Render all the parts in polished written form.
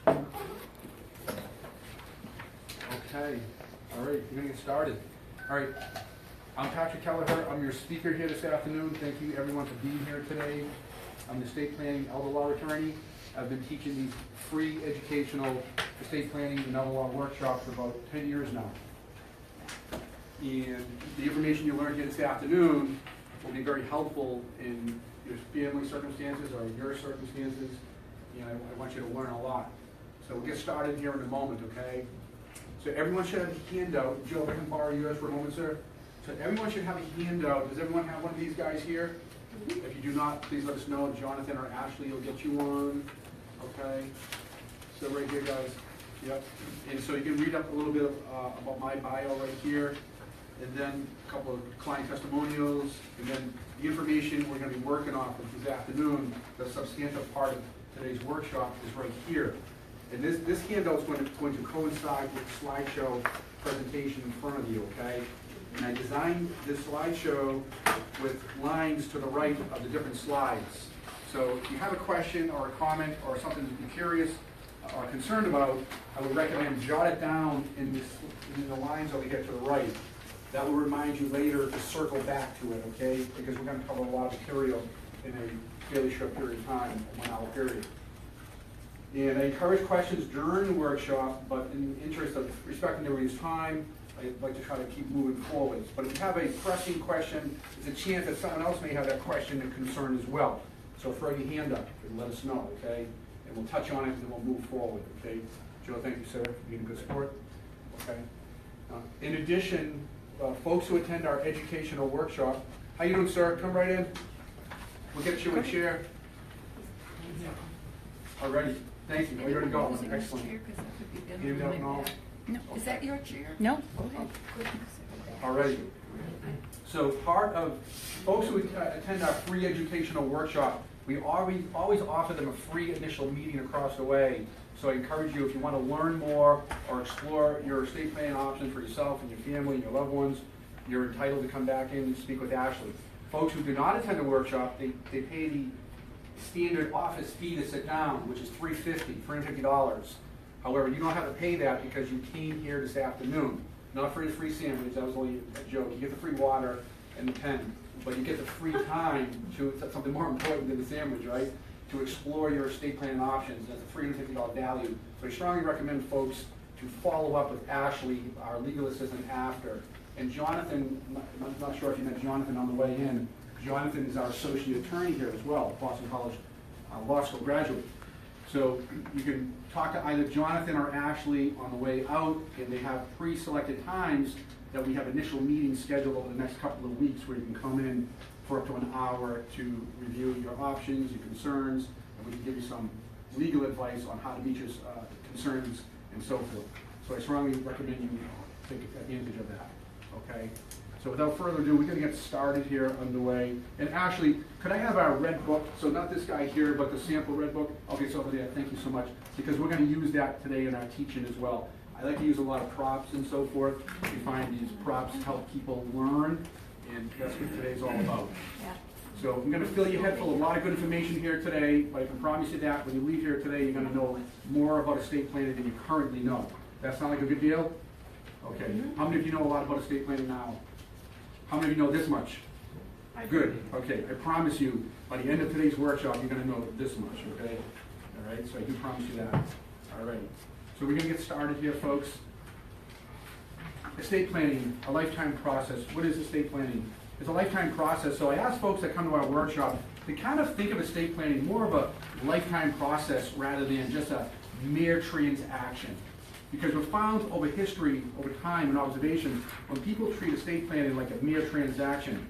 Okay, all right, we're gonna get started. All right, I'm Patrick Kelleher. I'm your speaker here this afternoon. Thank you everyone for being here today. I'm the estate planning elder law attorney. I've been teaching these free educational estate planning and elder law workshops for about 10 years now. And the information you learned here this afternoon will be very helpful in your family circumstances or your circumstances. And I want you to learn a lot. So we'll get started here in a moment, okay? So everyone should have a handout. Joe, if I can borrow yours for a moment, sir. So everyone should have a handout. Does everyone have one of these guys here? If you do not, please let us know. Jonathan or Ashley will get you one. Okay? So right here, guys. Yep. And so you can read up a little bit about my bio right here. And then a couple of client testimonials. And then the information we're going to be working off this afternoon, the substantive part of today's workshop is right here. And this handout is going to coincide with the slideshow presentation in front of you, okay? And I designed this slideshow with lines to the right of the different slides. So if you have a question or a comment or something that you're curious or concerned about, I would recommend jot it down in the lines over here to the right. That will remind you later to circle back to it, okay? Because we're going to cover a lot of material in a fairly short period of time, a 1 hour period. And I encourage questions during the workshop, but in the interest of respecting everybody's time, I'd like to try to keep moving forward. But if you have a pressing question, there's a chance that someone else may have that question and concern as well. So throw your hand up and let us know, okay? And we'll touch on it and then we'll move forward, okay? Joe, thank you, sir, for being a good sport. Okay. In addition, folks who attend our educational workshop, how you doing, sir? Come right in. We'll get you a chair. All righty. Thank you. You're ready to go. Excellent. Hand up and all. No, is that your chair? No. Go ahead. All right. So part of folks who attend our free educational workshop, we always offer them a free initial meeting across the way. So I encourage you, if you want to learn more or explore your estate planning options for yourself and your family and your loved ones, you're entitled to come back in and speak with Ashley. Folks who do not attend the workshop, they pay the standard office fee to sit down, which is $350. However, you don't have to pay that because you came here this afternoon. Not for the free sandwich, that was only a joke. You get the free water and the pen, but you get the free time to something more important than the sandwich, right? To explore your estate planning options. That's a $350 value. So I strongly recommend folks to follow up with Ashley, our legal assistant, after. And Jonathan, I'm not sure if you met Jonathan on the way in. Jonathan is our associate attorney here as well, Boston College Law School graduate. So you can talk to either Jonathan or Ashley on the way out, and they have pre-selected times that we have initial meetings scheduled over the next couple of weeks where you can come in for up to an hour to review your options, your concerns, and we can give you some legal advice on how to meet your concerns and so forth. So I strongly recommend you take advantage of that, okay? So without further ado, we're going to get started here underway. And Ashley, could I have our red book? So not this guy here, but the sample red book. Okay, so over there, thank you so much. Because we're going to use that today in our teaching as well. I like to use a lot of props and so forth. We find these props help people learn, and that's what today's all about. So I'm going to fill your head full of a lot of good information here today, but I can promise you that when you leave here today, you're going to know more about estate planning than you currently know. That sound like a good deal? Okay. How many of you know a lot about estate planning now? How many of you know this much? Good. Okay. I promise you, by the end of today's workshop, you're going to know this much. Okay. All right. So I do promise you that. All right. So we're going to get started here, folks. Estate planning, a lifetime process. What is estate planning? It's a lifetime process. So I ask folks that come to our workshop to kind of think of estate planning more of a lifetime process rather than just a mere transaction. Because we've found over history, over time and observations, when people treat estate planning like a mere transaction,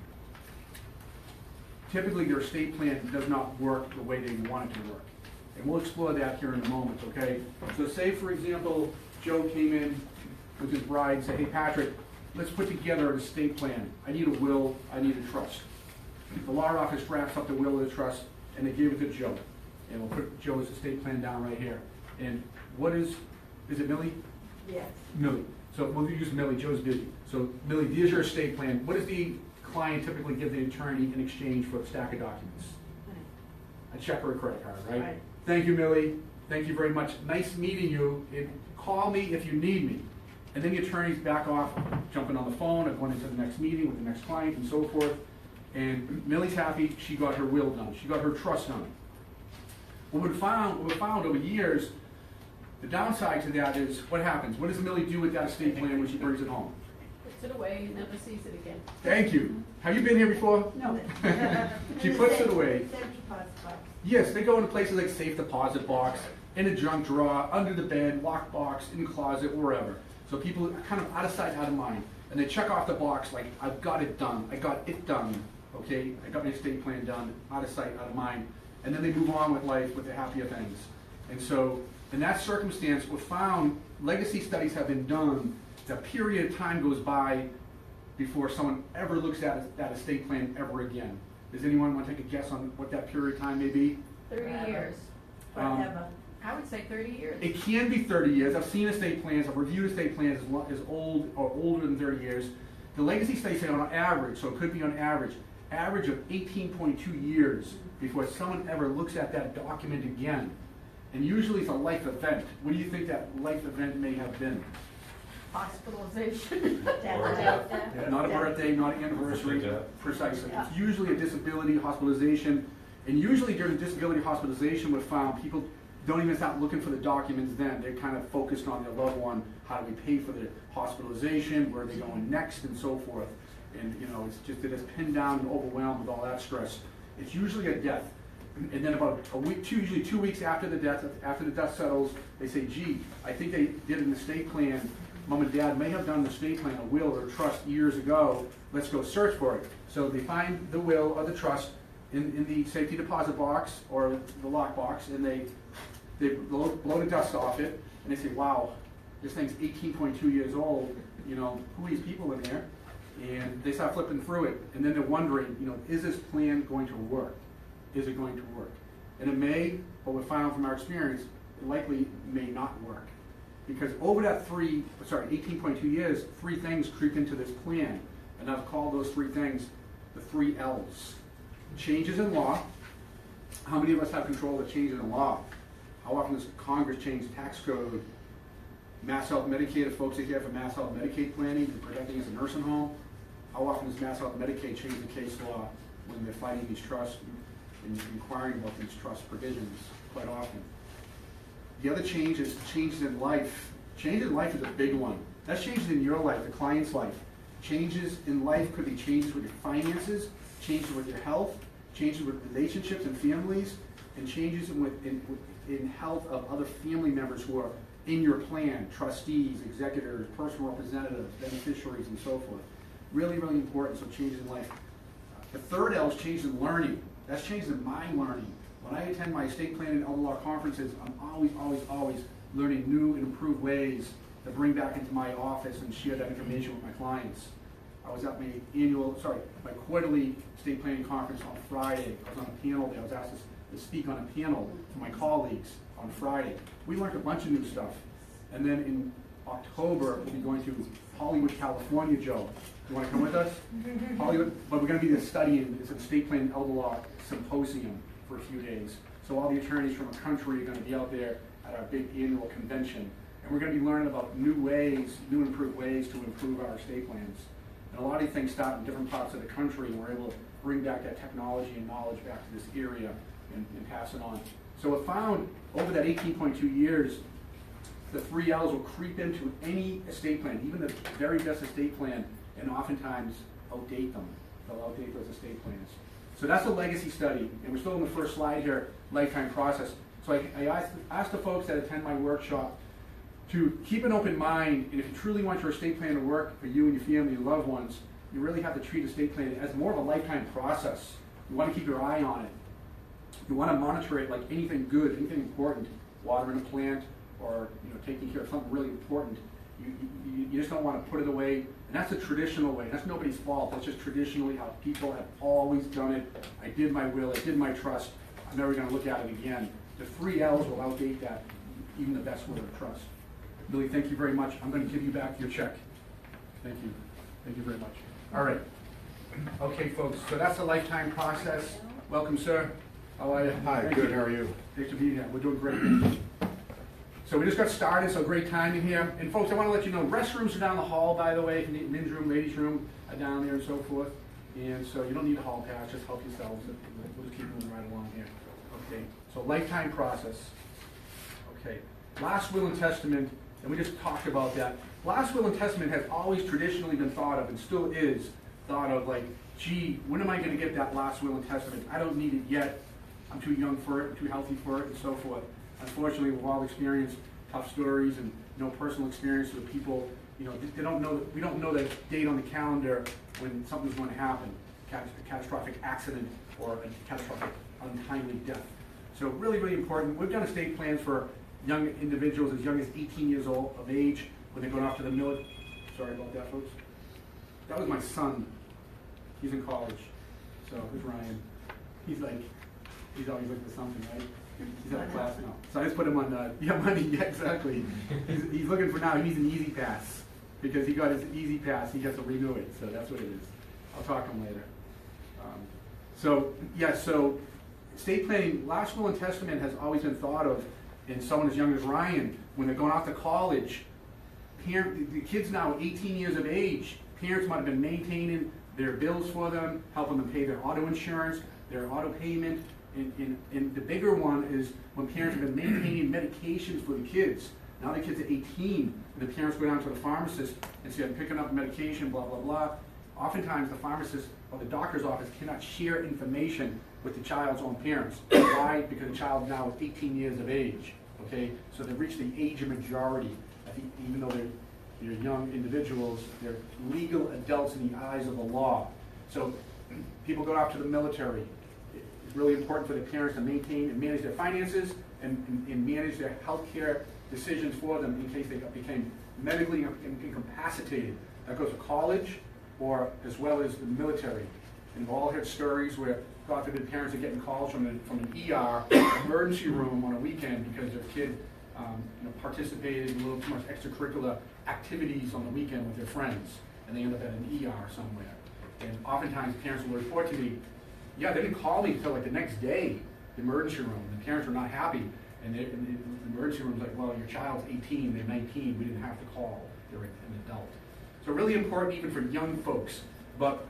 typically their estate plan does not work the way they want it to work. And we'll explore that here in a moment, okay? So say, for example, Joe came in with his bride and said, hey, Patrick, let's put together an estate plan. I need a will, I need a trust. The law office drafts up the will and the trust, and they give it to Joe. And we'll put Joe's estate plan down right here. And what is it Millie? Yes. Millie. So we'll use Millie. Joe's busy. So Millie, here's your estate plan. What does the client typically give the attorney in exchange for a stack of documents? A check or a credit card, right? Thank you, Millie. Thank you very much. Nice meeting you. Call me if you need me. And then the attorneys back off, jumping on the phone, or going into the next meeting with the next client and so forth. And Millie's happy, she got her will done. She got her trust done. What we found over years, the downside to that is, what happens? What does Millie do with that estate plan when she brings it home? Puts it away and never sees it again. Thank you. Have you been here before? No. She puts it away. Safe deposit box. Yes, they go into places like safe deposit box, in a junk drawer, under the bed, lock box, in the closet, wherever. So people are kind of out of sight, out of mind. And they check off the box like, I've got it done. I got it done. Okay? I got my estate plan done, out of sight, out of mind. And then they move on with life with the happier things. And so, in that circumstance, we found, legacy studies have been done, the period of time goes by before someone ever looks at that estate plan ever again. Does anyone want to take a guess on what that period of time may be? 30 years. Forever. I would say 30 years. It can be 30 years. I've seen estate plans, I've reviewed estate plans as old or older than 30 years. The legacy studies say on average, so it could be on average of 18.2 years before someone ever looks at that document again. And usually it's a life event. What do you think that life event may have been? Hospitalization. Not a birthday, not an anniversary, precisely. It's usually a disability, hospitalization, and usually during disability hospitalization we found people don't even start looking for the documents then. They're kind of focused on their loved one, how do we pay for the hospitalization, where are they going next, and so forth. And it's just that it's pinned down and overwhelmed with all that stress. It's usually a death. And then about a week, usually 2 weeks after the death settles, they say, gee, I think they did an estate plan. Mom and Dad may have done an estate plan, a will or a trust years ago. Let's go search for it. So they find the will or the trust in the safety deposit box or the lock box, and they blow the dust off it, and they say, wow, this thing's 18.2 years old. Who are these people in there? And they start flipping through it, and then they're wondering, is this plan going to work? Is it going to work? And it may, but we found from our experience, it likely may not work. Because over that 18.2 years, 3 things creep into this plan. And I've called those 3 things the 3 L's. Changes in law. How many of us have control of changes in law? How often does Congress change the tax code? Mass Health Medicaid, if folks are here for Mass Health Medicaid planning and protecting as a nursing home. How often does Mass Health Medicaid change the case law when they're fighting these trusts and inquiring about these trust provisions? Quite often. The other change is changes in life. Changes in life is a big one. That's changes in your life, the client's life. Changes in life could be changes with your finances, changes with your health, changes with relationships and families, and changes in health of other family members who are in your plan, trustees, executors, personal representatives, beneficiaries, and so forth. Really, really important, so changes in life. The third L is changes in learning. That's changes in my learning. When I attend my estate planning and elder law conferences, I'm always learning new and improved ways to bring back into my office and share that information with my clients. I was at my quarterly estate planning conference on Friday. I was on a panel there. I was asked to speak on a panel to my colleagues on Friday. We learned a bunch of new stuff. And then in October, we'll be going to Hollywood, California, Joe. You want to come with us? Hollywood, but we're going to be there studying. It's an estate planning elder law symposium for a few days. So all the attorneys from the country are going to be out there at our big annual convention. And we're going to be learning about new and improved ways to improve our estate plans. And a lot of these things start in different parts of the country, and we're able to bring back that technology and knowledge back to this area and pass it on. So we found over that 18.2 years, the 3 L's will creep into any estate plan, even the very best estate plan, and oftentimes outdate them. They'll outdate those estate plans. So that's a legacy study, and we're still on the first slide here, lifetime process. So I asked the folks that attend my workshop to keep an open mind, and if you truly want your estate plan to work for you and your family and loved ones, you really have to treat estate planning as more of a lifetime process. You want to keep your eye on it. You want to monitor it like anything good, anything important, watering a plant or taking care of something really important. You just don't want to put it away. And that's a traditional way. That's nobody's fault. That's just traditionally how people have always done it. I did my will. I did my trust. I'm never going to look at it again. The 3 L's will outdate that, even the best will of trust. Billy, thank you very much. I'm going to give you back your check. Thank you. Thank you very much. All right. Okay, folks. So that's a lifetime process. Welcome, sir. How are you? Hi, good. How are you? Great to be here. We're doing great. So we just got started, so great timing here. And folks, I want to let you know, restrooms are down the hall, by the way. Men's room, ladies' room are down there and so forth. And so you don't need a hall pass, just help yourselves. We'll just keep moving right along here. Okay, so lifetime process. Okay, last will and testament, and we just talked about that. Last will and testament has always traditionally been thought of, and still is thought of, like, gee, when am I going to get that last will and testament? I don't need it yet. I'm too young for it, I'm too healthy for it, and so forth. Unfortunately, we've all experienced tough stories and personal experience with people. They don't know. We don't know the date on the calendar when something's going to happen, a catastrophic accident or a catastrophic untimely death. So really, really important. We've done estate plans for young individuals as young as 18 years old of age when they're going off to the military. Sorry about that, folks. That was my son. He's in college. So who's Ryan? He's always looking for something, right? He's out of class now. So I just put him on, money, yeah, exactly. He's looking for now, he needs an easy pass. Because he got his easy pass, he has to renew it, so that's what it is. I'll talk to him later. So estate planning, last will and testament has always been thought of in someone as young as Ryan, when they're going off to college. The kids now 18 years of age, parents might have been maintaining their bills for them, helping them pay their auto insurance, their auto payment, and the bigger one is when parents have been maintaining medications for the kids. Now the kids are 18, and the parents go down to the pharmacist and say, I'm picking up medication, blah, blah, blah. Oftentimes the pharmacist or the doctor's office cannot share information with the child's own parents. Why? Because the child now is 18 years of age, okay? So they've reached the age of majority. Even though they're young individuals, they're legal adults in the eyes of the law. So people go off to the military. It's really important for the parents to maintain and manage their finances and manage their health care decisions for them in case they became medically incapacitated. That goes to college or as well as the military. And we've all heard stories where, God forbid, parents are getting calls from an ER emergency room on a weekend because their kid participated in a little too much extracurricular activities on the weekend with their friends, and they end up at an ER somewhere. And oftentimes parents will report to me, yeah, they didn't call me until like the next day, the emergency room. The parents were not happy. And the emergency room's like, well, your child's 18, they're 19, we didn't have to call, they're an adult. So really important even for young folks. But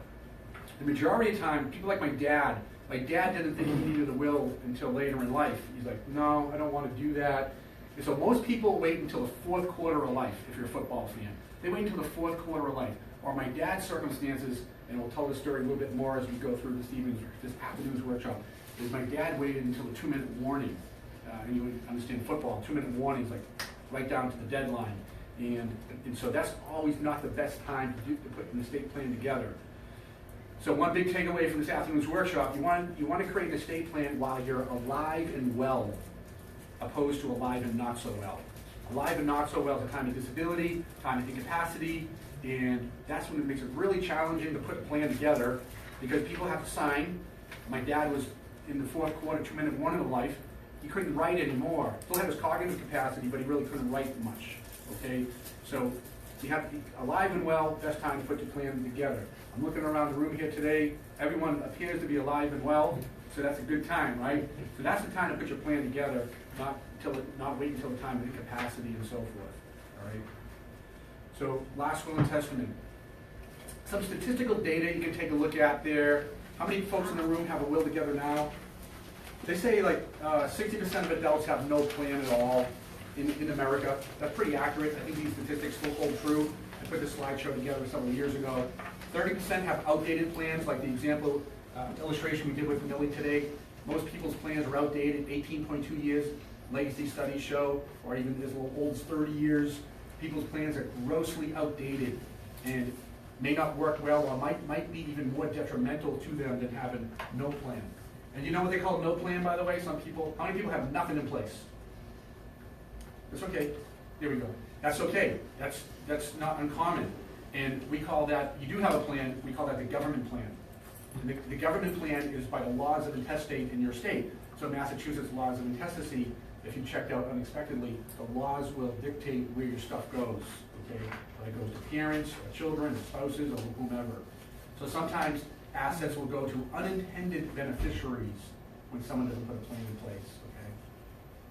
the majority of the time, people like my dad didn't think he needed a will until later in life. He's like, no, I don't want to do that. And so most people wait until the fourth quarter of life, if you're a football fan. They wait until the fourth quarter of life. Or my dad's circumstances, and we'll tell the story a little bit more as we go through this afternoon's workshop, is my dad waited until the 2-minute warning. And you would understand football, 2-minute warning is like right down to the deadline. And so that's always not the best time to put an estate plan together. So one big takeaway from this afternoon's workshop, you want to create an estate plan while you're alive and well, opposed to alive and not so well. Alive and not so well is a time of disability, time of incapacity, and that's when it makes it really challenging to put a plan together because people have to sign. My dad was in the fourth quarter, 2-minute warning of life. He couldn't write anymore. Still had his cognitive capacity, but he really couldn't write much. Okay, so you have to be alive and well. Best time to put your plan together. I'm looking around the room here today. Everyone appears to be alive and well, so that's a good time, right? So that's the time to put your plan together, not wait until the time of incapacity and so forth. All right. So last will and testament. Some statistical data you can take a look at there. How many folks in the room have a will together now? They say like 60% of adults have no plan at all in America. That's pretty accurate. I think these statistics still hold true. I put this slideshow together several years ago. 30% have outdated plans, like the example illustration we did with Millie today. Most people's plans are outdated, 18.2 years. Legacy studies show, or even as old as 30 years. People's plans are grossly outdated and may not work well, or might be even more detrimental to them than having no plan. And you know what they call no plan, by the way? How many people have nothing in place? That's okay. There we go. That's okay. That's not uncommon. And we call that, you do have a plan, we call that the government plan. And the government plan is by the laws of intestate in your state. So Massachusetts laws of intestacy, if you checked out unexpectedly, the laws will dictate where your stuff goes. Okay? Whether it goes to parents, or children, or spouses, or whomever. So sometimes assets will go to unintended beneficiaries when someone doesn't put a plan in place. Okay?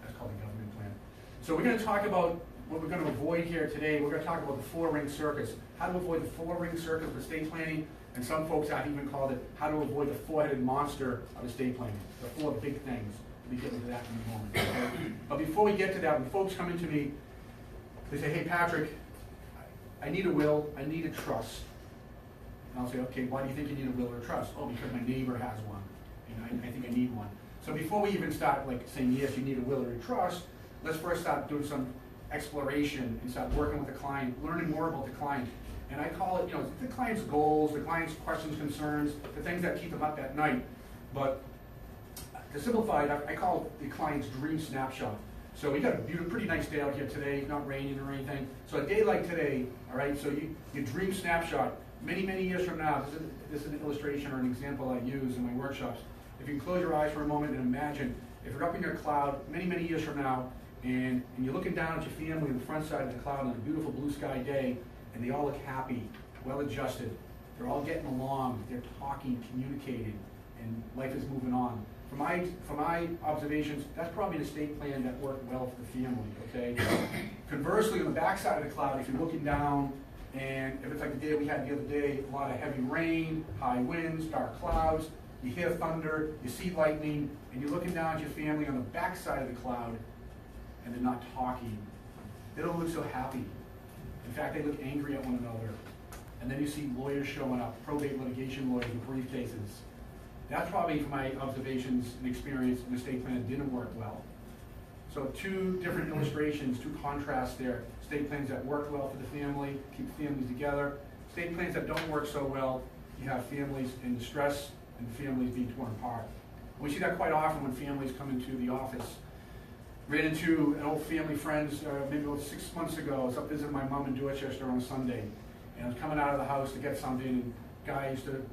That's called a government plan. So we're going to talk about what we're going to avoid here today. We're going to talk about the 4-ring circus, how to avoid the 4-ring circus of estate planning, and some folks have even called it how to avoid the 4-headed monster of estate planning. The 4 big things. We'll be getting to that in a moment. Okay? But before we get to that, when folks come into me, they say, hey Patrick, I need a will, I need a trust. And I'll say, okay, why do you think you need a will or a trust? Oh, because my neighbor has one, and I think I need one. So before we even start like saying, yes, you need a will or a trust, let's first start doing some exploration and start working with the client, learning more about the client. And I call it, the client's goals, the client's questions, concerns, the things that keep them up at night. But to simplify it, I call it the client's dream snapshot. So we got a pretty nice day out here today, not raining or anything. So a day like today, all right, so your dream snapshot, many, many years from now, this is an illustration or an example I use in my workshops. If you can close your eyes for a moment and imagine, if you're up in your cloud many, many years from now, and you're looking down at your family on the front side of the cloud on a beautiful blue sky day, and they all look happy, well adjusted, they're all getting along, they're talking, communicating, and life is moving on. From my observations, that's probably an estate plan that worked well for the family, okay? Conversely, on the back side of the cloud, if you're looking down, and if it's like the day we had the other day, a lot of heavy rain, high winds, dark clouds, you hear thunder, you see lightning, and you're looking down at your family on the back side of the cloud, and they're not talking. They don't look so happy. In fact, they look angry at one another. And then you see lawyers showing up, probate litigation lawyers with briefcases. That's probably, from my observations and experience, an estate plan that didn't work well. So 2 different illustrations, 2 contrasts there. Estate plans that work well for the family, keep families together. Estate plans that don't work so well, you have families in distress and families being torn apart. We see that quite often when families come into the office. Ran into an old family friend maybe about 6 months ago. I was up visiting my mom in Dorchester on a Sunday. And I was coming out of the house to get something, and a guy I used to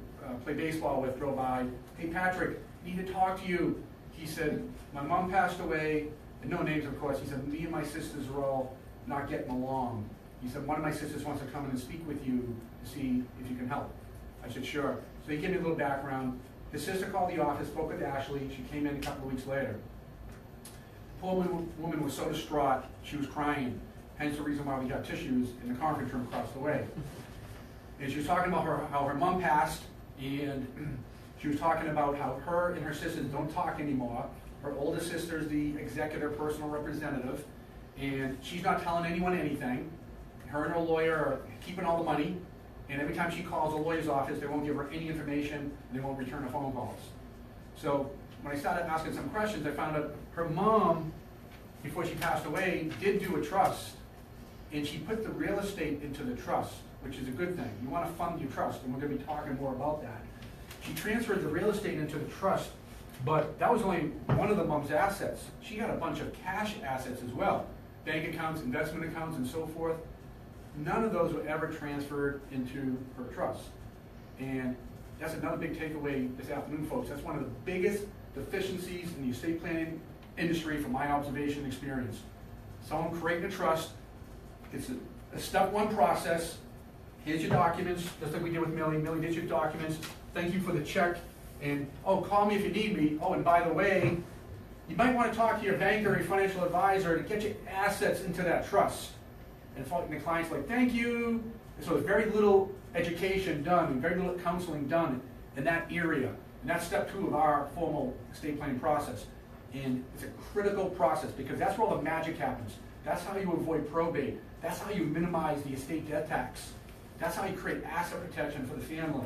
play baseball with drove by. Hey Patrick, need to talk to you. He said, my mom passed away, and no names of course. He said, me and my sisters are all not getting along. He said, one of my sisters wants to come in and speak with you to see if you can help. I said, sure. So he gave me a little background. His sister called the office, spoke with Ashley. She came in a couple of weeks later. Poor woman was so distraught, she was crying. Hence the reason why we got tissues in the conference room across the way. And she was talking about how her mom passed, and she was talking about how her and her sisters don't talk anymore. Her oldest sister's the executor, personal representative, and she's not telling anyone anything. Her and her lawyer are keeping all the money, and every time she calls the lawyer's office, they won't give her any information, and they won't return her phone calls. So when I started asking some questions, I found out her mom, before she passed away, did do a trust, and she put the real estate into the trust, which is a good thing. You want to fund your trust, and we're going to be talking more about that. She transferred the real estate into the trust, but that was only one of the mom's assets. She had a bunch of cash assets as well, bank accounts, investment accounts, and so forth. None of those were ever transferred into her trust. And that's another big takeaway this afternoon, folks. That's one of the biggest deficiencies in the estate planning industry from my observation and experience. Someone creating a trust, it's a step 1 process. Here's your documents, just like we did with Millie. Millie, here's your documents. Thank you for the check. And, oh, call me if you need me. Oh, and by the way, you might want to talk to your banker or your financial advisor to get your assets into that trust. And the client's like, thank you. And so there's very little education done and very little counseling done in that area. And that's step 2 of our formal estate planning process. And it's a critical process because that's where all the magic happens. That's how you avoid probate. That's how you minimize the estate death tax. That's how you create asset protection for the family.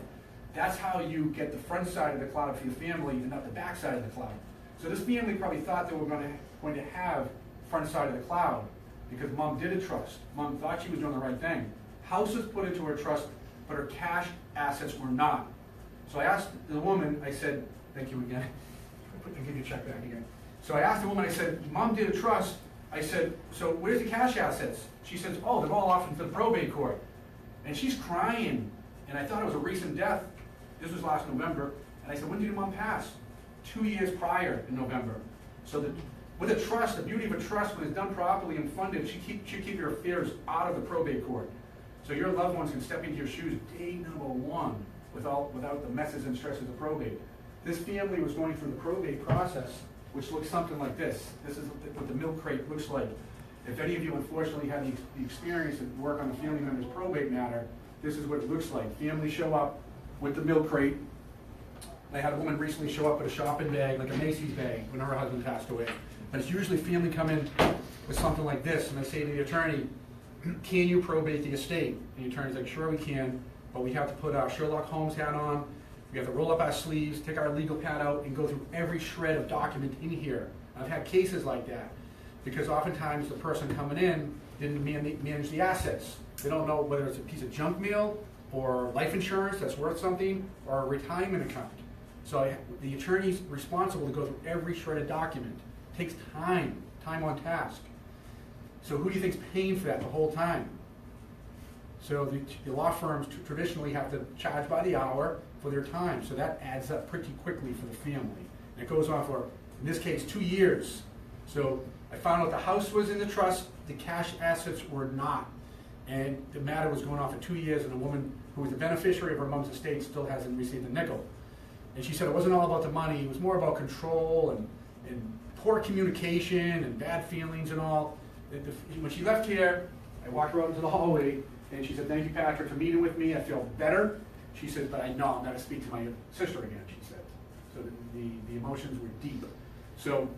That's how you get the front side of the cloud for your family and not the back side of the cloud. So this family probably thought they were going to have front side of the cloud because mom did a trust. Mom thought she was doing the right thing. House was put into her trust, but her cash assets were not. So I asked the woman, I said, thank you again. I'll give you a check back again. So I asked the woman, I said, mom did a trust. I said, so where's the cash assets? She says, oh, they're all off into the probate court. And she's crying. And I thought it was a recent death. This was last November. And I said, when did your mom pass? 2 years prior in November. So with a trust, the beauty of a trust, when it's done properly and funded, she keep your affairs out of the probate court. So your loved ones can step into your shoes day number 1 without the messes and stresses of probate. This family was going through the probate process, which looks something like this. This is what the milk crate looks like. If any of you unfortunately had the experience to work on a family member's probate matter, this is what it looks like. Families show up with the milk crate. I had a woman recently show up with a shopping bag, like a Macy's bag, when her husband passed away. And it's usually family come in with something like this, and I say to the attorney, can you probate the estate? And the attorney's like, sure we can, but we have to put our Sherlock Holmes hat on, we have to roll up our sleeves, take our legal pad out, and go through every shred of document in here. I've had cases like that, because oftentimes the person coming in didn't manage the assets. They don't know whether it's a piece of junk mail, or life insurance that's worth something, or a retirement account. So the attorney's responsible to go through every shredded document. It takes time on task. So who do you think's paying for that the whole time? So the law firms traditionally have to charge by the hour for their time, so that adds up pretty quickly for the family. And it goes on for, in this case, 2 years. So I found out the house was in the trust, the cash assets were not. And the matter was going on for 2 years, and the woman who was the beneficiary of her mom's estate still hasn't received a nickel. And she said it wasn't all about the money, it was more about control and poor communication and bad feelings and all. When she left here, I walked her out into the hallway, and she said, thank you, Patrick, for meeting with me, I feel better. She said, but I know I'm going to speak to my sister again, she said. So the emotions were deep. So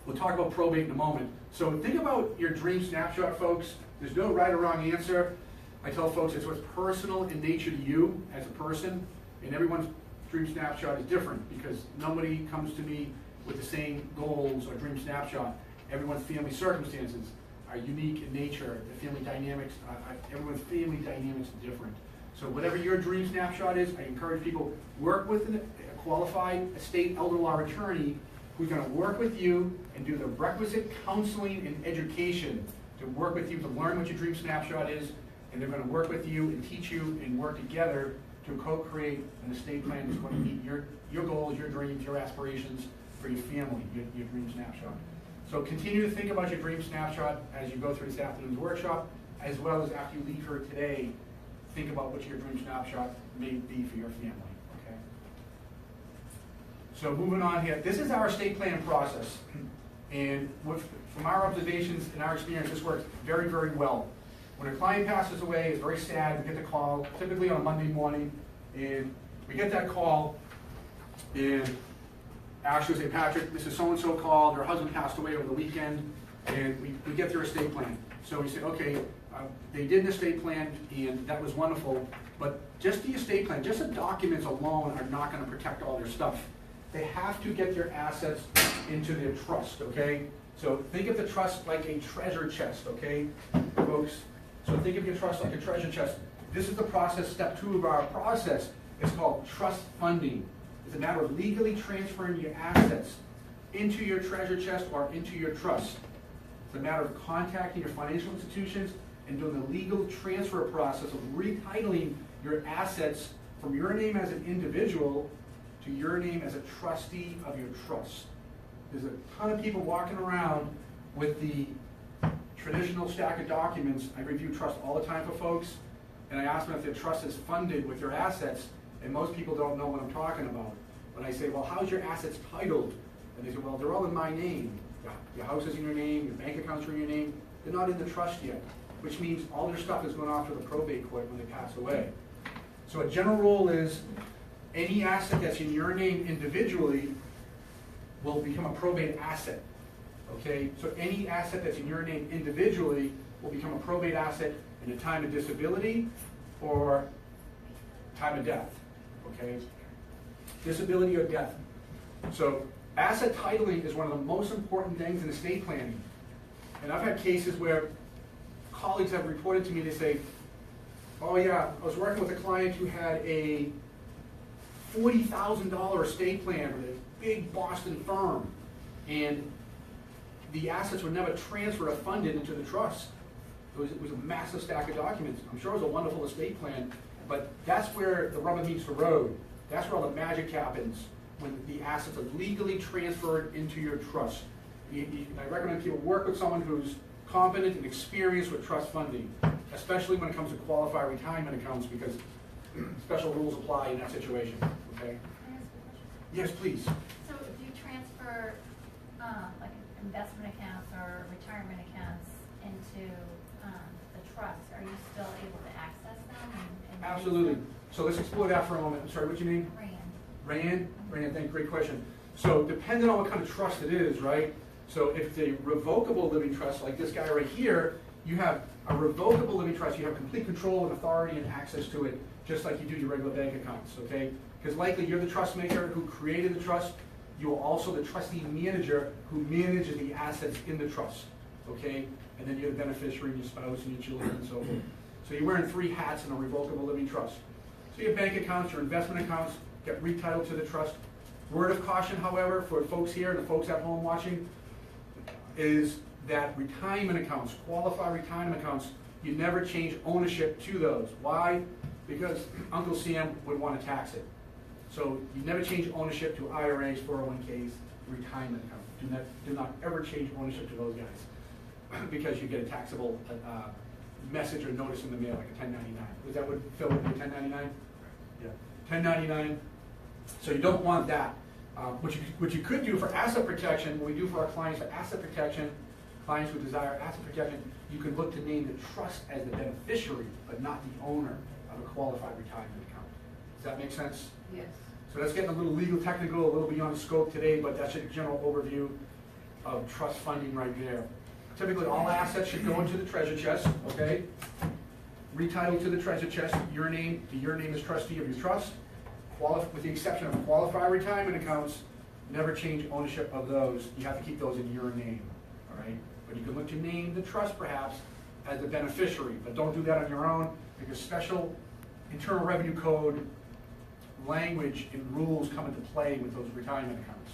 we'll talk about probate in a moment. So think about your dream snapshot, folks. There's no right or wrong answer. I tell folks it's what's personal in nature to you as a person, and everyone's dream snapshot is different because nobody comes to me with the same goals or dream snapshot. Everyone's family circumstances are unique in nature. The family dynamics, everyone's family dynamics are different. So whatever your dream snapshot is, I encourage people, work with a qualified estate elder law attorney who's going to work with you and do the requisite counseling and education to work with you to learn what your dream snapshot is, and they're going to work with you and teach you and work together to co-create an estate plan that's going to meet your goals, your dreams, your aspirations for your family, your dream snapshot. So continue to think about your dream snapshot as you go through this afternoon's workshop, as well as after you leave here today, think about what your dream snapshot may be for your family, okay? So moving on here, this is our estate planning process. And from our observations and our experience, this works very, very well. When a client passes away, it's very sad, we get the call, typically on a Monday morning, and we get that call, and Ashley will say, Patrick, Mrs. So-and-so called, her husband passed away over the weekend, and we get their estate plan. So we say, okay, they did an estate plan, and that was wonderful, but just the estate plan, just the documents alone are not gonna protect all their stuff. They have to get their assets into their trust, okay? So think of the trust like a treasure chest, okay, folks? So think of your trust like a treasure chest. This is the process, step 2 of our process. It's called trust funding. It's a matter of legally transferring your assets into your treasure chest or into your trust. It's a matter of contacting your financial institutions and doing the legal transfer process of retitling your assets from your name as an individual to your name as a trustee of your trust. There's a ton of people walking around with the traditional stack of documents. I review trust all the time for folks, and I ask them if their trust is funded with their assets, and most people don't know what I'm talking about. When I say, well, how's your assets titled? And they say, well, they're all in my name. Your house is in your name, your bank accounts are in your name. They're not in the trust yet, which means all their stuff is going off to the probate court when they pass away. So a general rule is any asset that's in your name individually will become a probate asset. Okay, so any asset that's in your name individually will become a probate asset in a time of disability or time of death. Okay, disability or death. So asset titling is one of the most important things in estate planning. And I've had cases where colleagues have reported to me, they say, oh yeah, I was working with a client who had a $40,000 estate plan with a big Boston firm, and the assets were never transferred or funded into the trust. It was a massive stack of documents. I'm sure it was a wonderful estate plan, but that's where the rubber meets the road. That's where all the magic happens, when the assets are legally transferred into your trust. I recommend people work with someone who's competent and experienced with trust funding, especially when it comes to qualified retirement accounts, because special rules apply in that situation. Okay? Can I ask a question? Yes, please. So if you transfer like investment accounts or retirement accounts trusts, are you still able to access them and Absolutely. So let's explore that for a moment. I'm sorry, what's your name? Rand. Rand, thank you, great question. So depending on what kind of trust it is, right? So if it's a revocable living trust, like this guy right here, you have a revocable living trust, you have complete control and authority and access to it, just like you do your regular bank accounts, okay? Because likely you're the trust maker who created the trust, you are also the trustee manager who manages the assets in the trust, okay? And then you're the beneficiary, and your spouse, and your children, and so forth. So you're wearing 3 hats in a revocable living trust. So your bank accounts, your investment accounts get retitled to the trust. Word of caution, however, for folks here and the folks at home watching, is that retirement accounts, qualified retirement accounts, you never change ownership to those. Why? Because Uncle Sam would want to tax it. So you never change ownership to IRAs, 401ks, retirement accounts. Do not ever change ownership to those guys because you get a taxable message or notice in the mail, like a 1099. Was that what Phil would do, 1099? Yeah, 1099. So you don't want that. What you could do for asset protection, what we do for our clients for asset protection, clients who desire asset protection, you could look to name the trust as the beneficiary, but not the owner of a qualified retirement account. Does that make sense? Yes. So that's getting a little legal technical, a little beyond the scope today, but that's a general overview of trust funding right there. Typically, all assets should go into the treasure chest, okay? Retitled to the treasure chest, your name as trustee of your trust. With the exception of qualified retirement accounts, never change ownership of those. You have to keep those in your name, all right? But you can look to name the trust perhaps as the beneficiary, but don't do that on your own because special Internal Revenue Code language and rules come into play with those retirement accounts.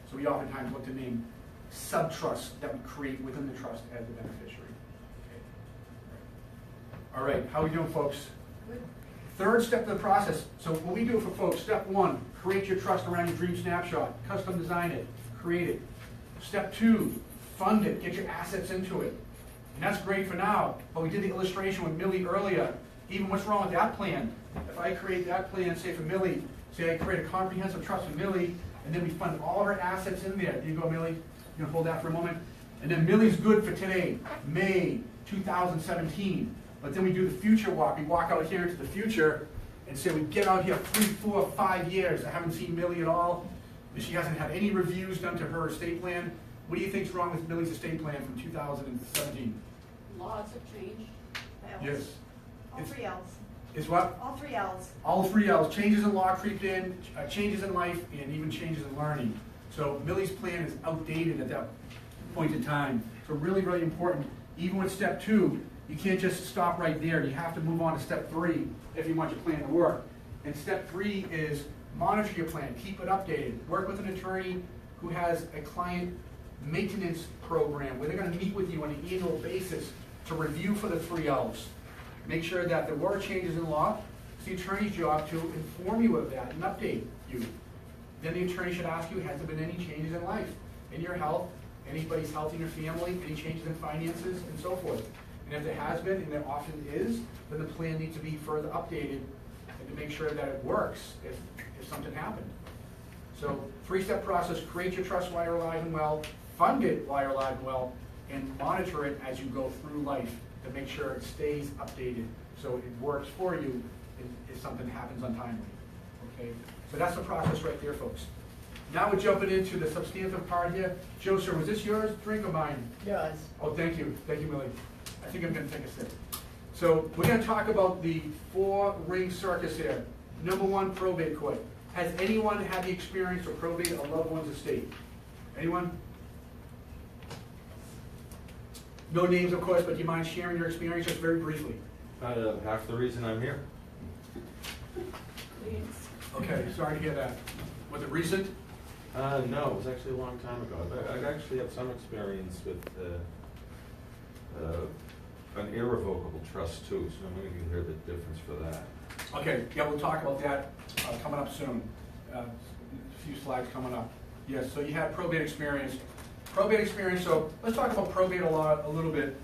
So we oftentimes look to name sub-trusts that we create within the trust as the beneficiary. Okay. All right, how are we doing, folks? Good. Third step of the process. So what we do for folks, step 1, create your trust around your dream snapshot. Custom design it, create it. Step 2, fund it, get your assets into it. And that's great for now, but we did the illustration with Millie earlier. Even what's wrong with that plan? If I create that plan, say for Millie, say I create a comprehensive trust for Millie, and then we fund all of her assets in there. There you go, Millie. You gonna hold that for a moment? And then Millie's good for today, May 2017. But then we do the future walk. We walk out here into the future and say we get out here 3, 4, 5 years. I haven't seen Millie at all. And she hasn't had any reviews done to her estate plan. What do you think's wrong with Millie's estate plan from 2017? Laws have changed. Yes. All 3 L's. Is what? All 3 L's. All 3 L's. Changes in law creep in, changes in life, and even changes in learning. So Millie's plan is outdated at that point in time. So really, really important. Even with step 2, you can't just stop right there. You have to move on to step 3 if you want your plan to work. And step 3 is monitor your plan. Keep it updated. Work with an attorney who has a client maintenance program where they're going to meet with you on an annual basis to review for the 3 L's. Make sure that there were changes in law. It's the attorney's job to inform you of that and update you. Then the attorney should ask you, has there been any changes in life, in your health, anybody's health in your family, any changes in finances, and so forth. And if there has been, and there often is, then the plan needs to be further updated and to make sure that it works if something happened. So 3-step process: create your trust while you're alive and well, fund it while you're alive and well, and monitor it as you go through life to make sure it stays updated so it works for you if something happens untimely. Okay? So that's the process right there, folks. Now we're jumping into the substantive part here. Joe, sir, was this yours drink or mine? Yours. Oh, thank you. Thank you, Millie. I think I'm going to take a sip. So we're going to talk about the 4-ring circus here. Number 1, probate court. Has anyone had the experience of probate a loved one's estate? Anyone? No names, of course, but do you mind sharing your experience just very briefly? Half the reason I'm here. Please. Okay, sorry to hear that. Was it recent? No, it was actually a long time ago. I actually have some experience with an irrevocable trust too, so I'm going to hear the difference for that. Okay, yeah, we'll talk about that coming up soon. A few slides coming up. Yes, so you had probate experience. Probate experience, so let's talk about probate a little bit.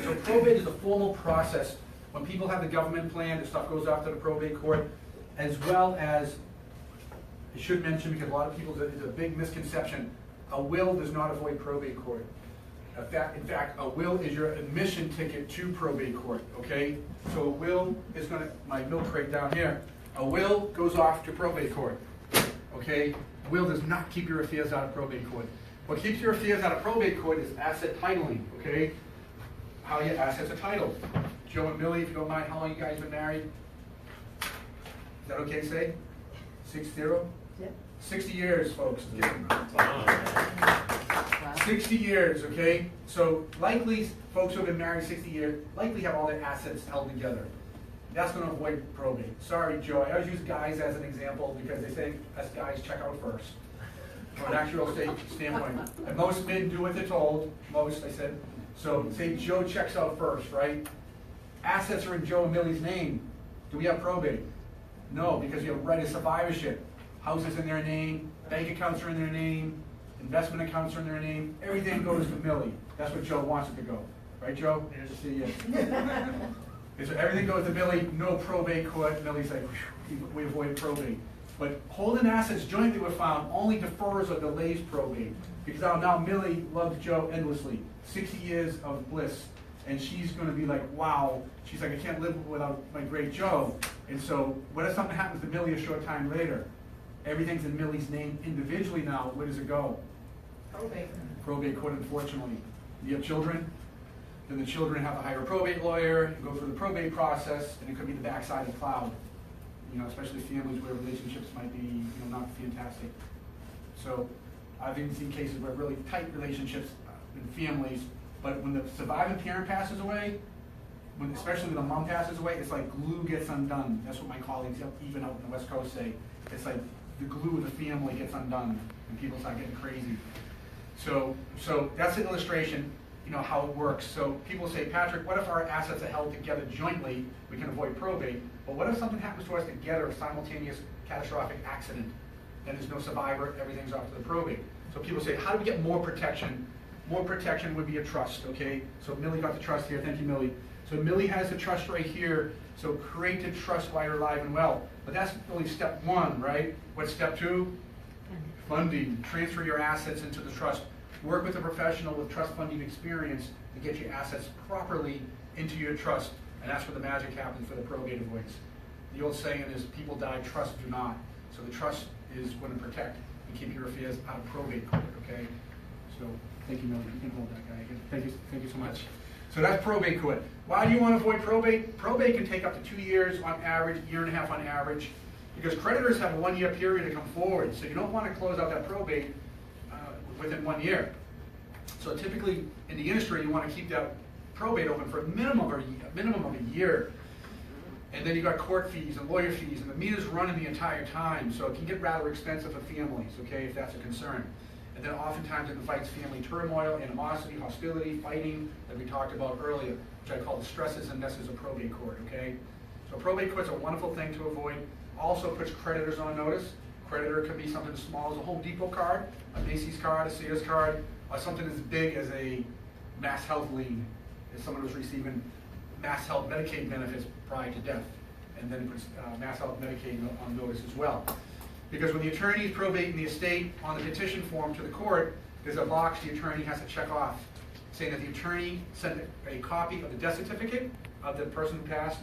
So probate is a formal process. When people have the government plan, the stuff goes off to the probate court, as well as, I should mention, because a lot of people, it's a big misconception, a will does not avoid probate court. In fact, a will is your admission ticket to probate court, okay? So a will is gonna, my milk crate down here, a will goes off to probate court, okay? A will does not keep your affairs out of probate court. What keeps your affairs out of probate court is asset titling, okay? How your assets are titled. Joe and Millie, if you don't mind, how long you guys been married? Is that okay to say? 60? Yep. 60 years, folks. Wow. 60 years, okay? So likely, folks who have been married 60 years, likely have all their assets held together. That's gonna avoid probate. Sorry, Joe, I always use guys as an example because they think us guys check out first. From an actual state standpoint. And most men do what they're told, most, I said. So say Joe checks out first, right? Assets are in Joe and Millie's name. Do we have probate? No, because you have right of survivorship. Houses in their name, bank accounts are in their name, investment accounts are in their name, everything goes to Millie. That's what Joe wants it to go. Right, Joe? Yes. See, yes. So everything goes to Millie, no probate court. Millie's like, we avoid probate. But holding assets jointly were found only defers or delays probate. Because now Millie loves Joe endlessly. 60 years of bliss. And she's going to be like, wow. She's like, I can't live without my great Joe. And so what if something happens to Millie a short time later? Everything's in Millie's name individually now. Where does it go? Probate. Probate court, unfortunately. You have children, then the children have to hire a probate lawyer, go through the probate process, and it could be the backside of the cloud. You know, especially families where relationships might be, you know, not fantastic. So I've even seen cases where really tight relationships in families, but when the surviving parent passes away, especially when the mom passes away, it's like glue gets undone. That's what my colleagues, even out in the West Coast, say. It's like the glue of the family gets undone, and people start getting crazy. So that's an illustration, you know, how it works. So people say, Patrick, what if our assets are held together jointly? We can avoid probate. But what if something happens to us together, a simultaneous catastrophic accident? Then there's no survivor, everything's off to the probate. So people say, how do we get more protection? More protection would be a trust, okay? So Millie got the trust here. Thank you, Millie. So Millie has the trust right here. So create the trust while you're alive and well. But that's really step one, right? What's step two? Funding. Transfer your assets into the trust. Work with a professional with trust funding experience to get your assets properly into your trust. And that's where the magic happens for the probate avoidance. The old saying is, people die, trusts do not. So the trust is going to protect and keep your affairs out of probate court, okay? So thank you, Millie. You can hold that guy again. Thank you so much. So that's probate court. Why do you want to avoid probate? Probate can take up to 2 years on average, year and a half on average, because creditors have a 1 year period to come forward. So you don't want to close out that probate within 1 year. So typically in the industry, you want to keep that probate open for a minimum of a year. And then you got court fees and lawyer fees, and the meter's running the entire time. So it can get rather expensive for families, okay, if that's a concern. And then oftentimes it invites family turmoil, animosity, hostility, fighting, that we talked about earlier, which I call the stresses and messes of probate court, okay? So probate court's a wonderful thing to avoid. Also puts creditors on notice. Creditor can be something as small as a Home Depot card, a Macy's card, a Sears card, or something as big as a Mass Health lien, if someone was receiving Mass Health Medicaid benefits prior to death. And then it puts Mass Health Medicaid on notice as well. Because when the attorney is probating the estate on the petition form to the court, there's a box the attorney has to check off, saying that the attorney sent a copy of the death certificate of the person who passed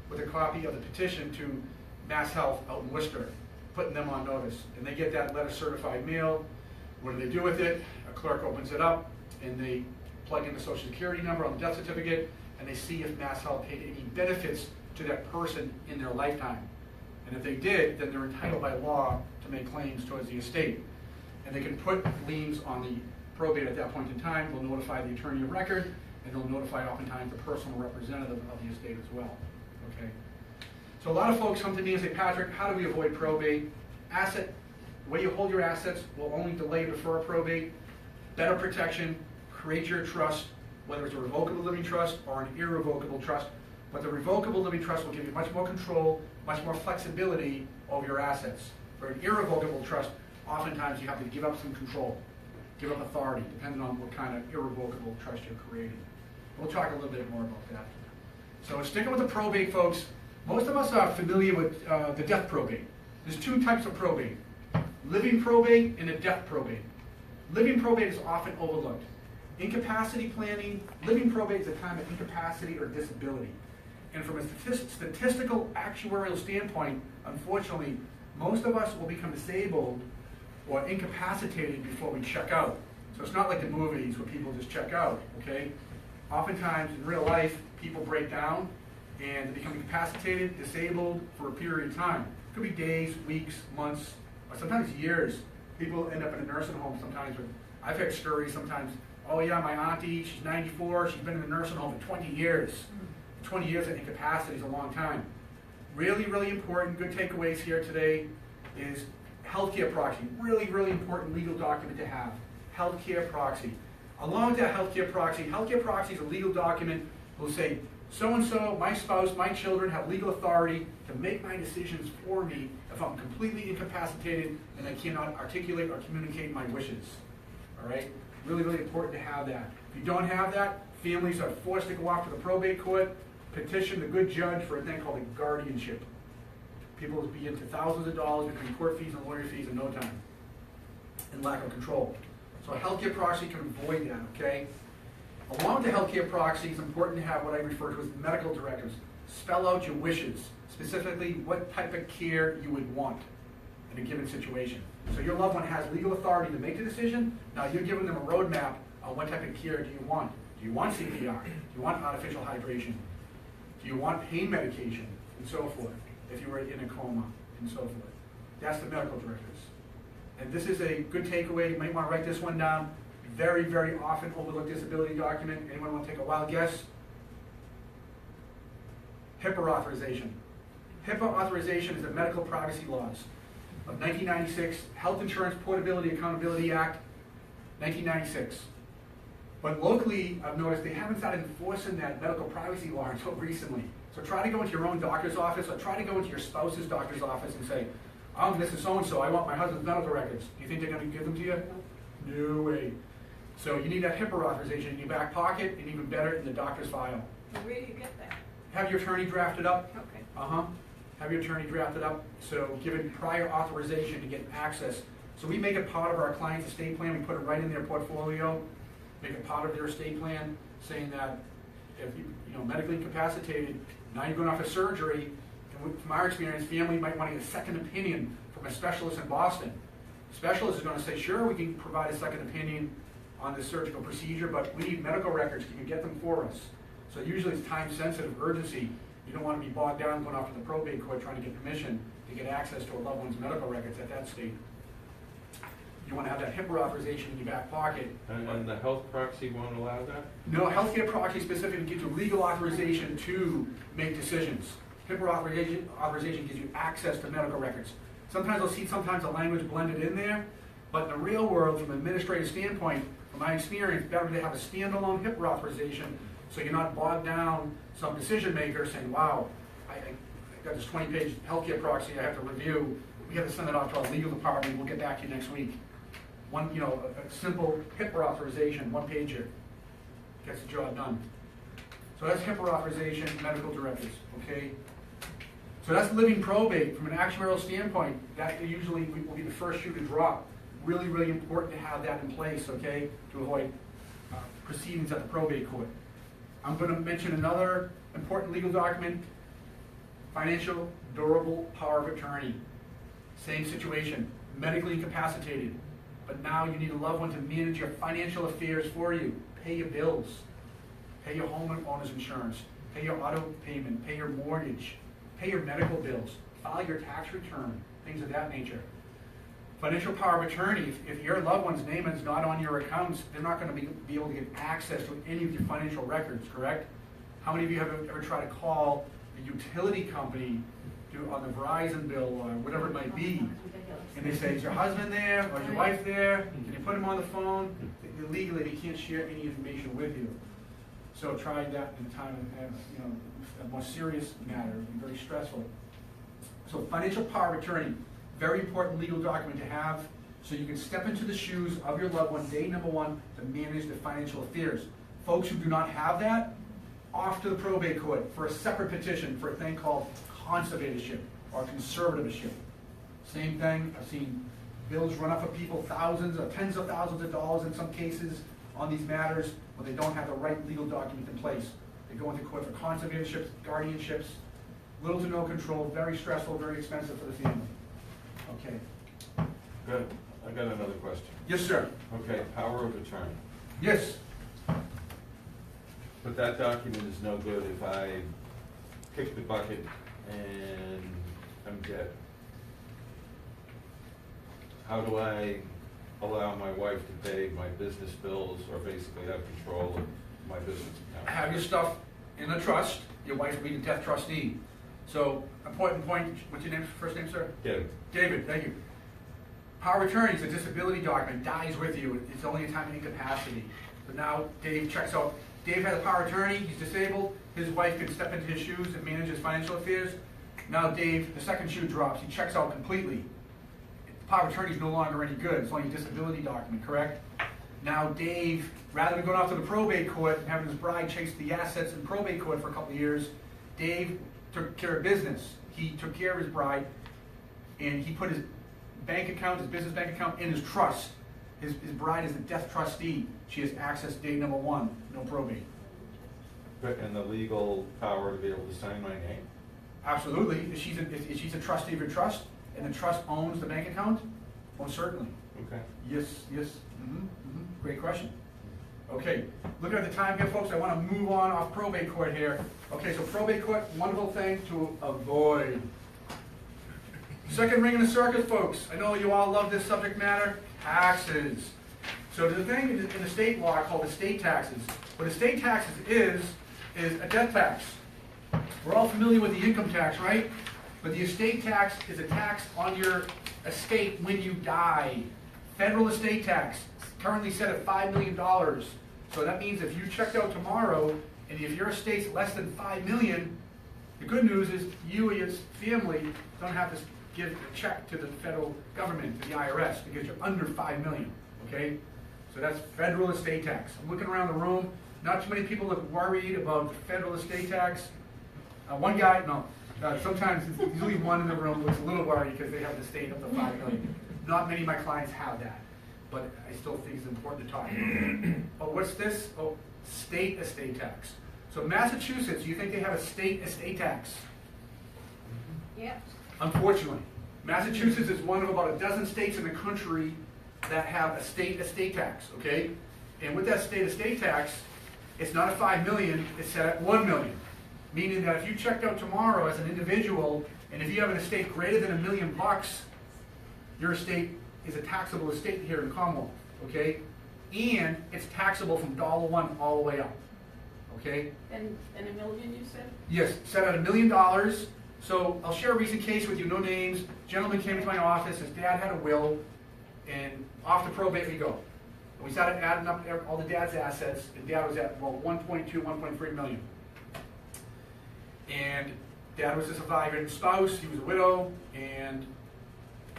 with a copy of the petition to Mass Health out in Worcester, putting them on notice. And they get that letter certified mail. What do they do with it? A clerk opens it up, and they plug in the Social Security number on the death certificate, and they see if Mass Health paid any benefits to that person in their lifetime. And if they did, then they're entitled by law to make claims towards the estate. And they can put liens on the probate at that point in time. They'll notify the attorney of record, and they'll notify oftentimes the personal representative of the estate as well. Okay. So a lot of folks come to me and say, Patrick, how do we avoid probate? The way you hold your assets will only delay or defer probate. Better protection, create your trust, whether it's a revocable living trust or an irrevocable trust. But the revocable living trust will give you much more control, much more flexibility over your assets. For an irrevocable trust, oftentimes you have to give up some control, give up authority, depending on what kind of irrevocable trust you're creating. We'll talk a little bit more about that. So sticking with the probate, folks, most of us are familiar with the death probate. There's two types of probate, living probate and a death probate. Living probate is often overlooked. Incapacity planning, living probate is a time of incapacity or disability. And from a statistical actuarial standpoint, unfortunately, most of us will become disabled or incapacitated before we check out. So it's not like the movies where people just check out, okay? Oftentimes in real life, people break down and they become incapacitated, disabled for a period of time. It could be days, weeks, months, or sometimes years. People end up in a nursing home sometimes. I've heard stories sometimes, oh yeah, my auntie, she's 94, she's been in the nursing home for 20 years. 20 years of incapacity is a long time. Really, really important, good takeaways here today is healthcare proxy. Really, really important legal document to have. Healthcare proxy. Along with that healthcare proxy is a legal document that will say, so-and-so, my spouse, my children have legal authority to make my decisions for me if I'm completely incapacitated and I cannot articulate or communicate my wishes. All right? Really, really important to have that. If you don't have that, families are forced to go off to the probate court, petition the good judge for a thing called a guardianship. People will be into thousands of dollars between court fees and lawyer fees in no time, and lack of control. So a healthcare proxy can avoid that, okay? Along with the healthcare proxy, it's important to have what I refer to as medical directives. Spell out your wishes, specifically what type of care you would want in a given situation. So your loved one has legal authority to make the decision. Now you're giving them a roadmap on what type of care do you want. Do you want CPR? Do you want artificial hydration? Do you want pain medication? And so forth, if you were in a coma, and so forth. That's the medical directives. And this is a good takeaway. You might want to write this one down. Very, very often overlooked disability document. Anyone want to take a wild guess? HIPAA authorization. HIPAA authorization is the Medical Privacy Laws of 1996, Health Insurance Portability Accountability Act, 1996. But locally, I've noticed they haven't started enforcing that medical privacy law until recently. So try to go into your own doctor's office, or try to go into your spouse's doctor's office and say, oh, this is so-and-so, I want my husband's medical records. Do you think they're going to give them to you? No way. So you need that HIPAA authorization in your back pocket, and even better, in the doctor's file. Where do you get that? Have your attorney drafted up. Okay. Have your attorney drafted up, so given prior authorization to get access. So we make it part of our client's estate plan, we put it right in their portfolio, make it part of their estate plan, saying that if you know, medically incapacitated, now you're going off of surgery, and from our experience, family might want to get a second opinion from a specialist in Boston. Specialist is going to say, sure, we can provide a second opinion on this surgical procedure, but we need medical records, can you get them for us? So usually it's time-sensitive, urgency. You don't want to be bogged down going off to the probate court trying to get permission to get access to a loved one's medical records at that state. You want to have that HIPAA authorization in your back pocket. And the health proxy won't allow that? No, healthcare proxy specifically gives you legal authorization to make decisions. HIPAA authorization gives you access to medical records. Sometimes I'll see the language blended in there, but in the real world, from an administrative standpoint, from my experience, better to have a standalone HIPAA authorization so you're not bogged down some decision maker saying, wow, I got this 20-page healthcare proxy I have to review. We have to send it off to our legal department. We'll get back to you next week. One, you know, a simple HIPAA authorization, one pager, gets the job done. So that's HIPAA authorization, medical directives, okay? So that's living probate. From an actuarial standpoint, that usually will be the first shoe to drop. Really, really important to have that in place, okay, to avoid proceedings at the probate court. I'm going to mention another important legal document, financial durable power of attorney. Same situation, medically incapacitated, but now you need a loved one to manage your financial affairs for you. Pay your bills, pay your homeowner's insurance, pay your auto payment, pay your mortgage, pay your medical bills, file your tax return, things of that nature. Financial power of attorney, if your loved one's name is not on your accounts, they're not going to be able to get access to any of your financial records, correct? How many of you have ever tried to call the utility company on the Verizon bill or whatever it might be, and they say, is your husband there, or is your wife there? Can you put him on the phone? Legally, they can't share any information with you. So try that in a time of, you know, a more serious matter, very stressful. So financial power of attorney, very important legal document to have, so you can step into the shoes of your loved one, day number one, to manage their financial affairs. Folks who do not have that, off to the probate court for a separate petition for a thing called conservatorship or conservatorship. Same thing, I've seen bills run up for people, thousands or tens of thousands of dollars in some cases on these matters when they don't have the right legal document in place. They go into court for conservatorships, guardianships, little to no control, very stressful, very expensive for the family. Okay. Good. I got another question. Yes, sir. Okay, power of attorney. Yes. But that document is no good if I kick the bucket and I'm dead. How do I allow my wife to pay my business bills or basically have control of my business account? Have your stuff in a trust. Your wife will be the death trustee. So, important point, what's your name, first name, sir? David. David, thank you. Power of attorney is a disability document, dies with you. It's only a time of incapacity. But now Dave checks out. Dave has a power of attorney, he's disabled. His wife can step into his shoes and manage his financial affairs. Now Dave, the second shoe drops, he checks out completely. The power of attorney is no longer any good, it's only a disability document, correct? Now Dave, rather than going off to the probate court and having his bride chase the assets in probate court for a couple of years, Dave took care of business. He took care of his bride, and he put his bank account, his business bank account, in his trust. His bride is the death trustee. She has access to date number 1, no probate. And the legal power to be able to sign my name? Absolutely. If she's a trustee of your trust, and the trust owns the bank account, most certainly. Okay. Yes, yes. Great question. Okay, looking at the time here, folks, I want to move on off probate court here. Okay, so probate court, wonderful thing to avoid. Second ring in the circus, folks. I know you all love this subject matter, taxes. So there's a thing in the state law called estate taxes. What estate taxes is a death tax. We're all familiar with the income tax, right? But the estate tax is a tax on your estate when you die. Federal estate tax, currently set at $5 million. So that means if you checked out tomorrow, and if your estate's less than $5 million, the good news is you and your family don't have to give a check to the federal government, to the IRS, because you're under $5 million, okay? So that's federal estate tax. I'm looking around the room, not too many people are worried about the federal estate tax. One guy, sometimes there's usually one in the room who's a little worried because they have the estate up to $5 million. Not many of my clients have that, but I still think it's important to talk about. Oh, what's this? Oh, state estate tax. So Massachusetts, you think they have a state estate tax? Yep. Unfortunately, Massachusetts is one of about a dozen states in the country that have a state estate tax, okay? And with that state estate tax, it's not at $5 million, it's set at $1 million. Meaning that if you checked out tomorrow as an individual, and if you have an estate greater than $1 million, your estate is a taxable estate here in Commonwealth, okay? And it's taxable from $1 all the way up, okay? And $1 million, you said? Yes, set at $1 million. So I'll share a recent case with you, no names. Gentleman came into my office, his dad had a will, and off to probate we go. And we started adding up all the dad's assets, and dad was at, 1.2, 1.3 million. And dad was a surviving spouse, he was a widow, and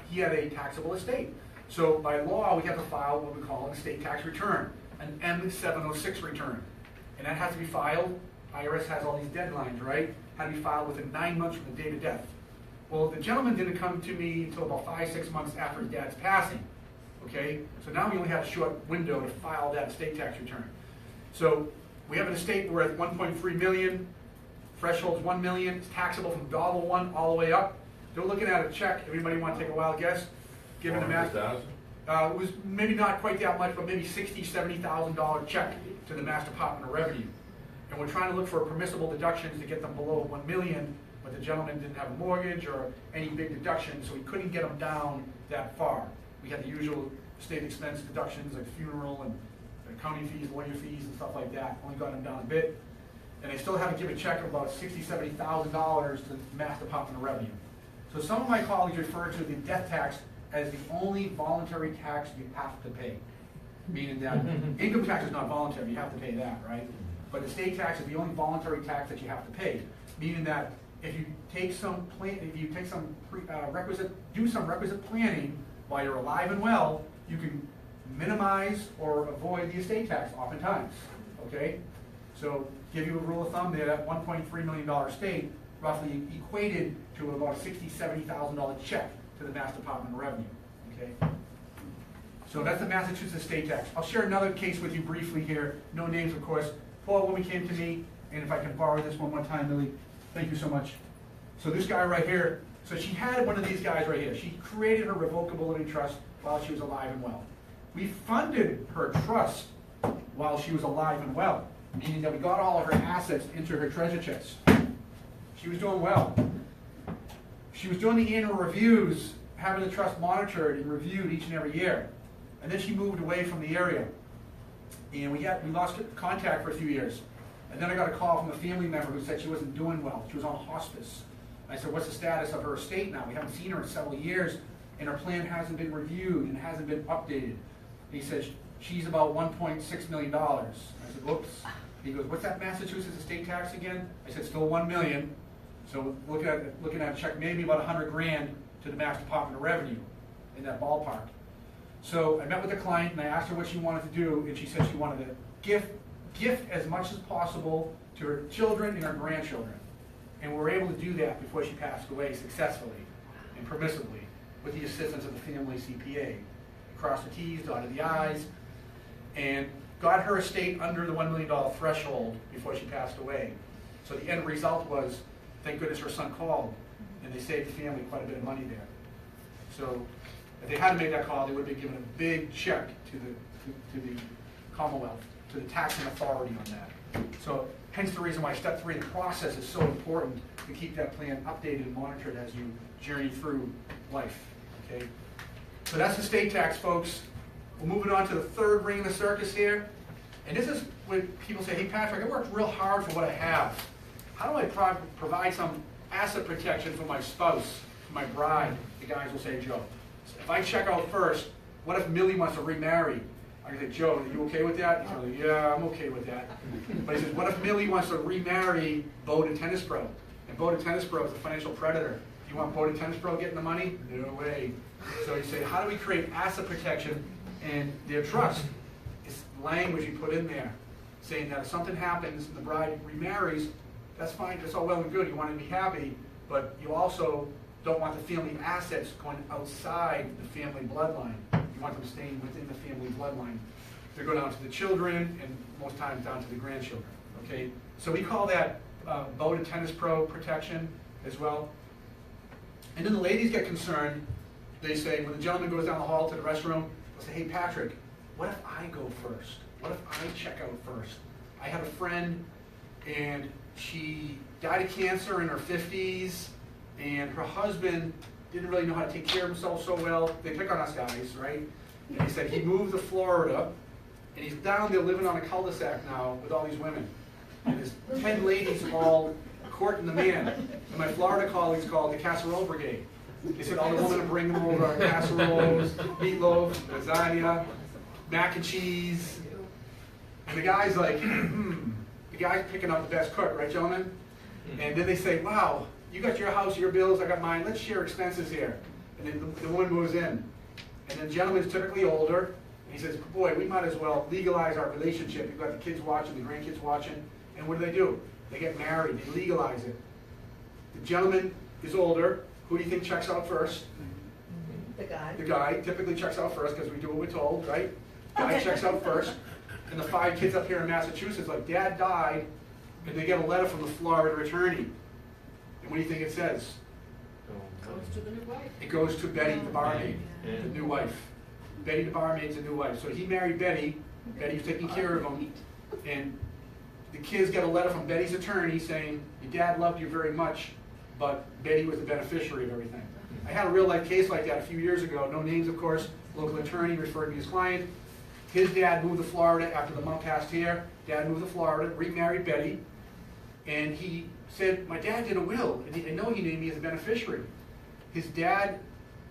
he had a taxable estate. So by law, we have to file what we call an estate tax return, an M706 return. And that has to be filed. IRS has all these deadlines, right? Had to be filed within 9 months from the date of death. Well, the gentleman didn't come to me until about 5-6 months after his dad's passing. Okay? So now we only have a short window to file that estate tax return. So we have an estate worth 1.3 million, threshold's 1 million, it's taxable from $1 all the way up. They're looking at a check. Everybody want to take a wild guess? Given the mass, it was maybe not quite that much, but maybe $60,000, $70,000 check to the Mass Department of Revenue. And we're trying to look for permissible deductions to get them below 1 million, but the gentleman didn't have a mortgage or any big deductions, so we couldn't get them down that far. We had the usual state expense deductions like funeral and accounting fees, lawyer fees, and stuff like that. Only got them down a bit. And they still have to give a check of about $60,000, $70,000 to the Mass Department of Revenue. So some of my colleagues refer to the death tax as the only voluntary tax you have to pay. Meaning that income tax is not voluntary, you have to pay that, right? But the state tax is the only voluntary tax that you have to pay. Meaning that if you take some requisite planning while you're alive and well, you can minimize or avoid the estate tax oftentimes. Okay? So give you a rule of thumb there, that $1.3 million estate roughly equated to about a $60,000, $70,000 check to the Mass Department of Revenue. Okay? So that's the Massachusetts estate tax. I'll share another case with you briefly here, no names of course. Poor woman came to me, and if I can borrow this one more time, Lily, thank you so much. So this guy right here, so she had one of these guys right here. She created her revocable living trust while she was alive and well. We funded her trust while she was alive and well, meaning that we got all of her assets into her treasure chest. She was doing well. She was doing the annual reviews, having the trust monitored and reviewed each and every year. And then she moved away from the area. And we lost contact for a few years. And then I got a call from a family member who said she wasn't doing well. She was on hospice. I said, what's the status of her estate now? We haven't seen her in several years, and her plan hasn't been reviewed and hasn't been updated. And he says, she's about $1.6 million. I said, whoops. He goes, what's that Massachusetts estate tax again? I said, still $1 million. So looking at a check, maybe about $100,000 to the Mass Department of Revenue in that ballpark. So I met with the client and I asked her what she wanted to do, and she said she wanted to gift as much as possible to her children and her grandchildren. And we were able to do that before she passed away successfully and permissibly with the assistance of the family CPA. Crossed the T's, dotted the I's, and got her estate under the $1 million threshold before she passed away. So the end result was, thank goodness her son called, and they saved the family quite a bit of money there. So if they hadn't made that call, they would have been given a big check to the Commonwealth, to the taxing authority on that. So hence the reason why step 3 of the process is so important, to keep that plan updated and monitored as you journey through life. Okay? So that's the estate tax, folks. We're moving on to the third ring of the circus here. And this is when people say, hey Patrick, I worked real hard for what I have. How do I provide some asset protection for my spouse, for my bride? The guys will say, Joe, if I check out first, what if Millie wants to remarry? I can say, Joe, are you okay with that? He's like, yeah, I'm okay with that. But he says, what if Millie wants to remarry Bo the Tennis Pro? And Bo the Tennis Pro is a financial predator. You want Bo the Tennis Pro getting the money? No way. So you say, how do we create asset protection and their trust? It's language you put in there, saying that if something happens and the bride remarries, that's fine, that's all well and good, you want to be happy, but you also don't want the family assets going outside the family bloodline. You want them staying within the family bloodline. They go down to the children, and most times down to the grandchildren, okay? So we call that Bo the Tennis Pro protection as well. And then the ladies get concerned. They say, when the gentleman goes down the hall to the restroom, they'll say, hey Patrick, what if I go first? What if I check out first? I have a friend, and she died of cancer in her 50s, and her husband didn't really know how to take care of himself so well. They pick on us guys, right? And he said he moved to Florida, and he's down there living on a cul-de-sac now with all these women. And there's 10 ladies all courting the man. And my Florida colleagues called the casserole brigade. They said all the women are bringing them over casseroles, meatloaf, lasagna, mac and cheese. And the guy's like, the guy's picking out the best cook, right, gentlemen? And then they say, wow, you got your house, your bills, I got mine, let's share expenses here. And then the woman moves in. And the gentleman's typically older, and he says, boy, we might as well legalize our relationship. You've got the kids watching, the grandkids watching, and what do? They get married, they legalize it. The gentleman is older. Who do you think checks out first? The guy. The guy typically checks out first because we do what we're told, right? Guy checks out first. And the 5 kids up here in Massachusetts, like, Dad died, and they get a letter from the Florida attorney. And what do you think it says? Goes to the new wife. It goes to Betty, the barmaid, the new wife. Betty, the barmaid's the new wife. So he married Betty. Betty was taking care of him. And the kids get a letter from Betty's attorney saying, your dad loved you very much, but Betty was the beneficiary of everything. I had a real life case like that a few years ago. No names, of course. Local attorney referred me his client. His dad moved to Florida after the mom passed here. Dad moved to Florida, remarried Betty, and he said, my dad did a will, and I know he named me as a beneficiary. His dad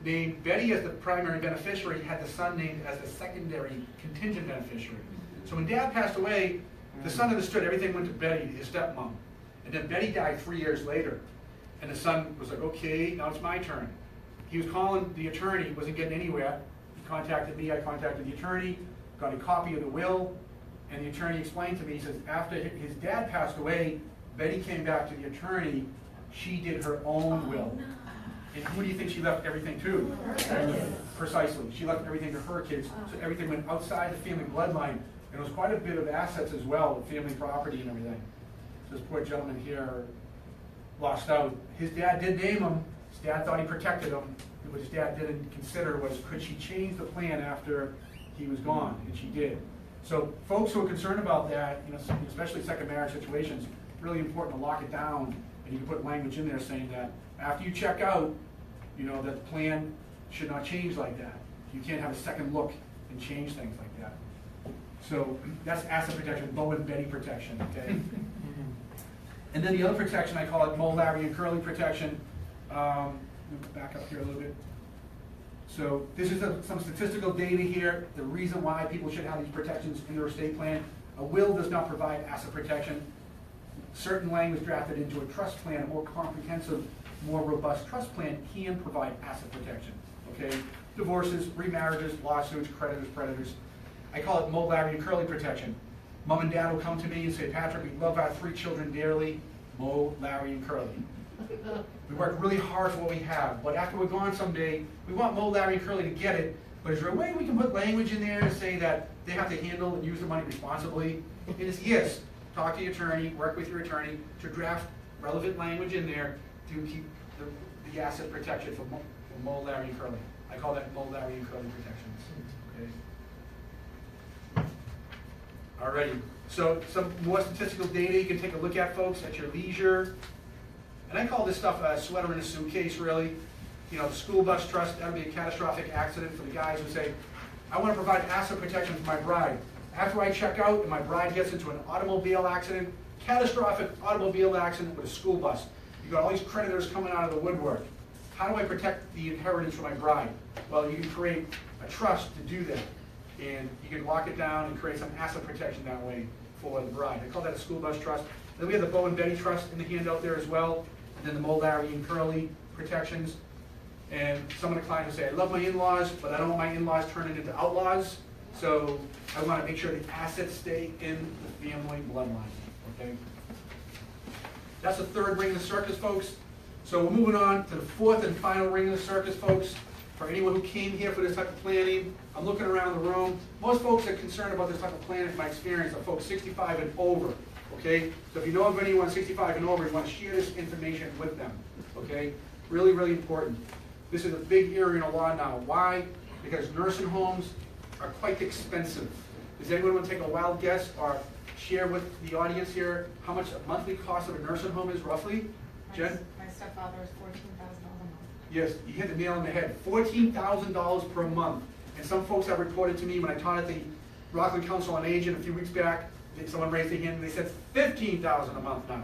named Betty as the primary beneficiary, had the son named as the secondary contingent beneficiary. So when Dad passed away, the son understood everything went to Betty, his stepmom. And then Betty died 3 years later. And the son was like, okay, now it's my turn. He was calling the attorney, wasn't getting anywhere. He contacted me, I contacted the attorney, got a copy of the will, and the attorney explained to me, he says, after his dad passed away, Betty came back to the attorney, she did her own will. And who do you think she left everything to? Precisely. She left everything to her kids, so everything went outside the family bloodline. And it was quite a bit of assets as well, family property and everything. So this poor gentleman here lost out. His dad did name him. His dad thought he protected him. What his dad didn't consider was, could she change the plan after he was gone? And she did. So folks who are concerned about that, especially second marriage situations, really important to lock it down. And you can put language in there saying that after you check out, that the plan should not change like that. You can't have a second look and change things like that. So that's asset protection, Bo and Betty protection, okay? And then the other protection, I call it Mo, Larry, and Curly protection. Back up here a little bit. So this is some statistical data here. The reason why people should have these protections in their estate plan. A will does not provide asset protection. Certain language drafted into a trust plan, a more comprehensive, more robust trust plan can provide asset protection. Okay? Divorces, remarriages, lawsuits, creditors, predators. I call it Mo, Larry, and Curly protection. Mom and dad will come to me and say, Patrick, we love our 3 children dearly. Mo, Larry, and Curly. We work really hard for what we have, but after we're gone someday, we want Mo, Larry, and Curly to get it. But is there a way we can put language in there to say that they have to handle and use the money responsibly? It is yes. Talk to your attorney, work with your attorney to draft relevant language in there to keep the asset protection for Mo, Larry, and Curly. I call that Mo, Larry, and Curly protections. Okay. Alrighty. So some more statistical data you can take a look at, folks, at your leisure. And I call this stuff a sweater in a suitcase, really. The school bus trust, that'll be a catastrophic accident for the guys who say, I want to provide asset protection for my bride. After I check out and my bride gets into an automobile accident, catastrophic automobile accident with a school bus. You've got all these creditors coming out of the woodwork. How do I protect the inheritance for my bride? Well, you can create a trust to do that. And you can lock it down and create some asset protection that way for the bride. I call that a school bus trust. Then we have the Bo and Betty trust in the handout there as well. And then the Mo, Larry, and Curly protections. And some of the clients will say, I love my in-laws, but I don't want my in-laws turning into outlaws. So I want to make sure the assets stay in the family bloodline. Okay? That's the third ring of the circus, folks. So we're moving on to the fourth and final ring of the circus, folks. For anyone who came here for this type of planning, I'm looking around the room. Most folks are concerned about this type of planning, from my experience, are folks 65 and over. Okay? So if you know of anyone 65 and over, you want to share this information with them. Okay? Really, really important. This is a big area in the law now. Why? Because nursing homes are quite expensive. Does anyone want to take a wild guess or share with the audience here how much a monthly cost of a nursing home is roughly? Jen? My stepfather is $14,000 a month. Yes, you hit the nail on the head. $14,000 per month. And some folks have reported to me when I taught at the Rockland Council on Aging a few weeks back, someone raised their hand and they said $15,000 a month now.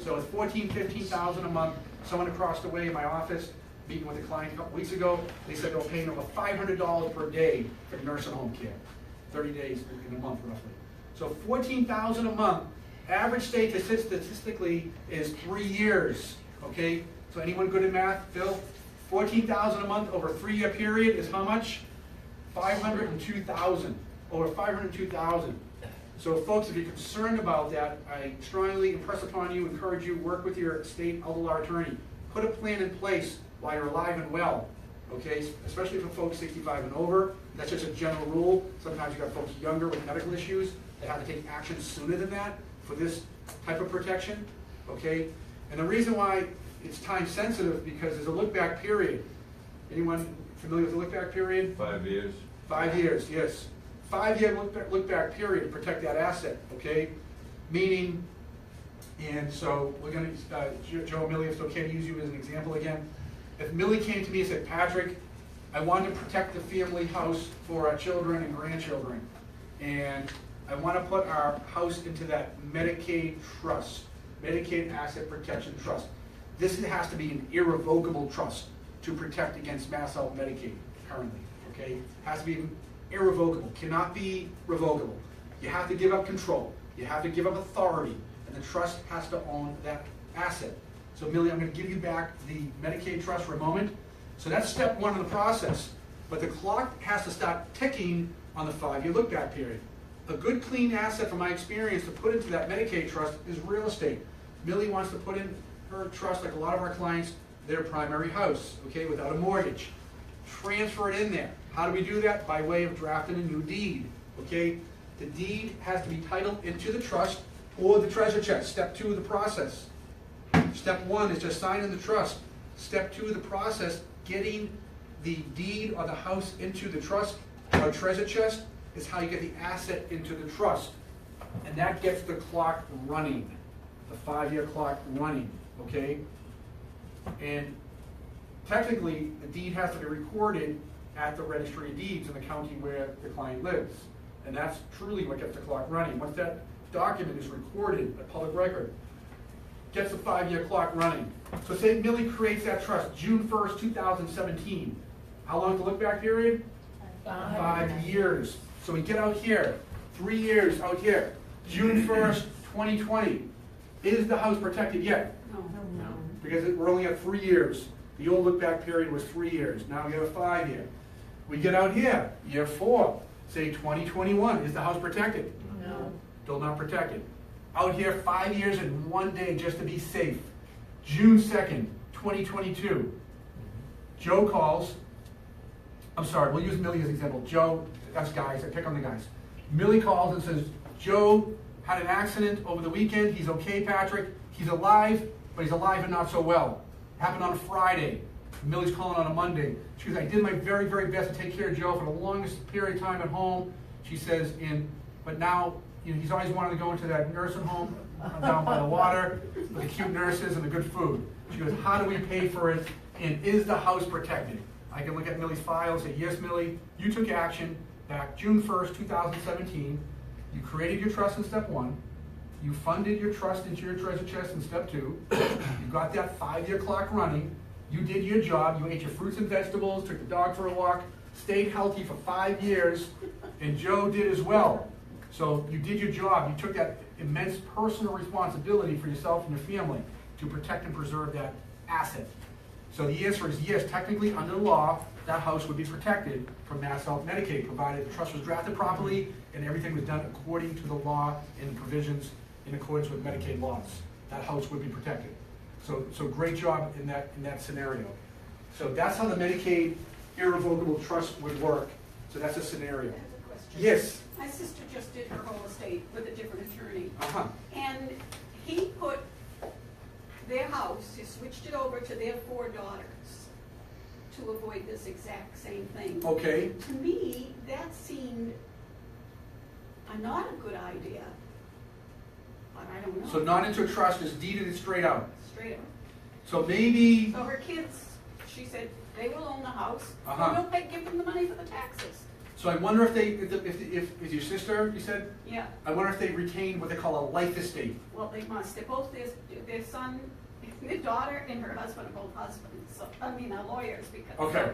So it's $14,000, $15,000 a month. Someone across the way in my office, meeting with a client a couple weeks ago, they said they were paying over $500 per day for nursing home care. 30 days in a month roughly. So $14,000 a month. Average stay statistically is 3 years. Okay? So anyone good at math? Phil? $14,000 a month over a 3-year period is how much? $502,000. Over $502,000. So folks, if you're concerned about that, I strongly impress upon you, encourage you, work with your state elder law attorney. Put a plan in place while you're alive and well. Okay? Especially for folks 65 and over. That's just a general rule. Sometimes you've got folks younger with medical issues that have to take action sooner than that for this type of protection. Okay? And the reason why it's time sensitive, because there's a look back period. Anyone familiar with the look back period? 5 years. 5 years, yes. 5-year look back period to protect that asset, okay? Meaning, and so we're going to, Joe, Millie, if it's okay to use you as an example again. If Millie came to me and said, Patrick, I want to protect the family house for our children and grandchildren, and I want to put our house into that Medicaid trust, Medicaid Asset Protection Trust. This has to be an irrevocable trust to protect against mass out Medicaid currently, okay? Has to be irrevocable, cannot be revocable. You have to give up control. You have to give up authority, and the trust has to own that asset. So Millie, I'm going to give you back the Medicaid trust for a moment. So that's step one of the process. But the clock has to start ticking on the 5-year look back period. A good clean asset, from my experience, to put into that Medicaid trust is real estate. Millie wants to put in her trust, like a lot of our clients, their primary house, okay, without a mortgage. Transfer it in there. How do we do that? By way of drafting a new deed, okay? The deed has to be titled into the trust or the treasure chest, step 2 of the process. Step 1 is just signing the trust. Step 2 of the process, getting the deed or the house into the trust or treasure chest, is how you get the asset into the trust. And that gets the clock running, the 5-year clock running, okay? And technically, the deed has to be recorded at the registry of deeds in the county where the client lives. And that's truly what gets the clock running. Once that document is recorded, a public record, gets the 5-year clock running. So say Millie creates that trust June 1st, 2017. How long is the look-back period? 5 years. So we get out here, 3 years out here. June 1st, 2020. Is the house protected yet? No. Because we're only at 3 years. The old look-back period was 3 years. Now we have a 5-year. We get out here, year 4, say 2021. Is the house protected? No. Still not protected. Out here 5 years and 1 day just to be safe. June 2nd, 2022. Joe calls. I'm sorry, we'll use Millie as an example. Joe, that's guys, I pick on the guys. Millie calls and says, Joe had an accident over the weekend. He's okay, Patrick. He's alive, but he's alive and not so well. Happened on a Friday. Millie's calling on a Monday. She goes, I did my very, very best to take care of Joe for the longest period of time at home. She says, but now, he's always wanted to go into that nursing home down by the water with the cute nurses and the good food. She goes, how do we pay for it? And is the house protected? I can look at Millie's file and say, yes, Millie, you took action back June 1st, 2017. You created your trust in step 1. You funded your trust into your treasure chest in step 2. You got that 5-year clock running. You did your job. You ate your fruits and vegetables, took the dog for a walk, stayed healthy for 5 years, and Joe did as well. So you did your job. You took that immense personal responsibility for yourself and your family to protect and preserve that asset. So the answer is yes, technically under the law, that house would be protected from Mass Health Medicaid, provided the trust was drafted properly and everything was done according to the law and the provisions in accordance with Medicaid laws. That house would be protected. So great job in that scenario. So that's how the Medicaid irrevocable trust would work. So that's a scenario. I have a question. Yes. My sister just did her whole estate with a different attorney. Uh-huh. And he put their house, he switched it over to their 4 daughters to avoid this exact same thing. Okay. To me, that seemed not a good idea, but I don't know. So not into a trust is deeded it straight out. Straight up. So maybe, So her kids, she said, they will own the house, Uh-huh. we'll give them the money for the taxes. so I wonder if your sister, you said, Yeah. I wonder if they retain what they call a life estate. Well, they must. They're both, their son, their daughter and her husband are both husbands, so, are lawyers because Okay.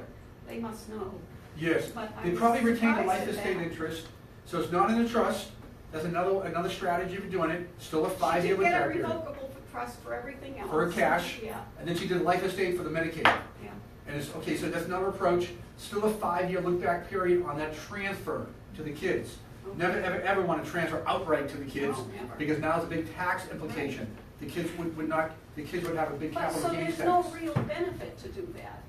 they must know. Yes, But they I'm probably retain a surprised life at estate that. interest, so it's not in the trust. That's another strategy for doing it. Still a 5-year She did get a look-back period. revocable trust for everything else. For cash. Yeah, And then she did life estate for the Medicaid. yeah. And it's, okay, so that's another approach. Still a 5-year look-back period on that transfer to the kids. Never, ever, ever want to transfer outright to the kids, No, never. because now it's a big tax implication. The kids would have a big But capital so gains there's no tax. real benefit to do that.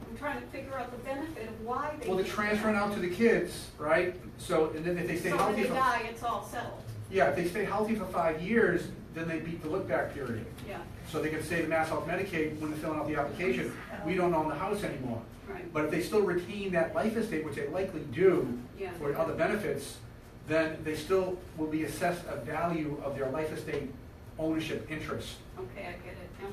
I'm trying to figure out the benefit of why they. Well, they're did transferring that. out to the kids, right? So, and then if they stay So when healthy they for, die, it's all settled. yeah, if they stay healthy for 5 years, then they beat the look-back period. Yeah, So they can say to Mass Health Medicaid when they're filling out the application, we don't own the house anymore. right. But if they still retain that life estate, which they likely do Yeah. for other benefits, then they still will be assessed a value of their life estate ownership interest. Okay, I get it, yeah.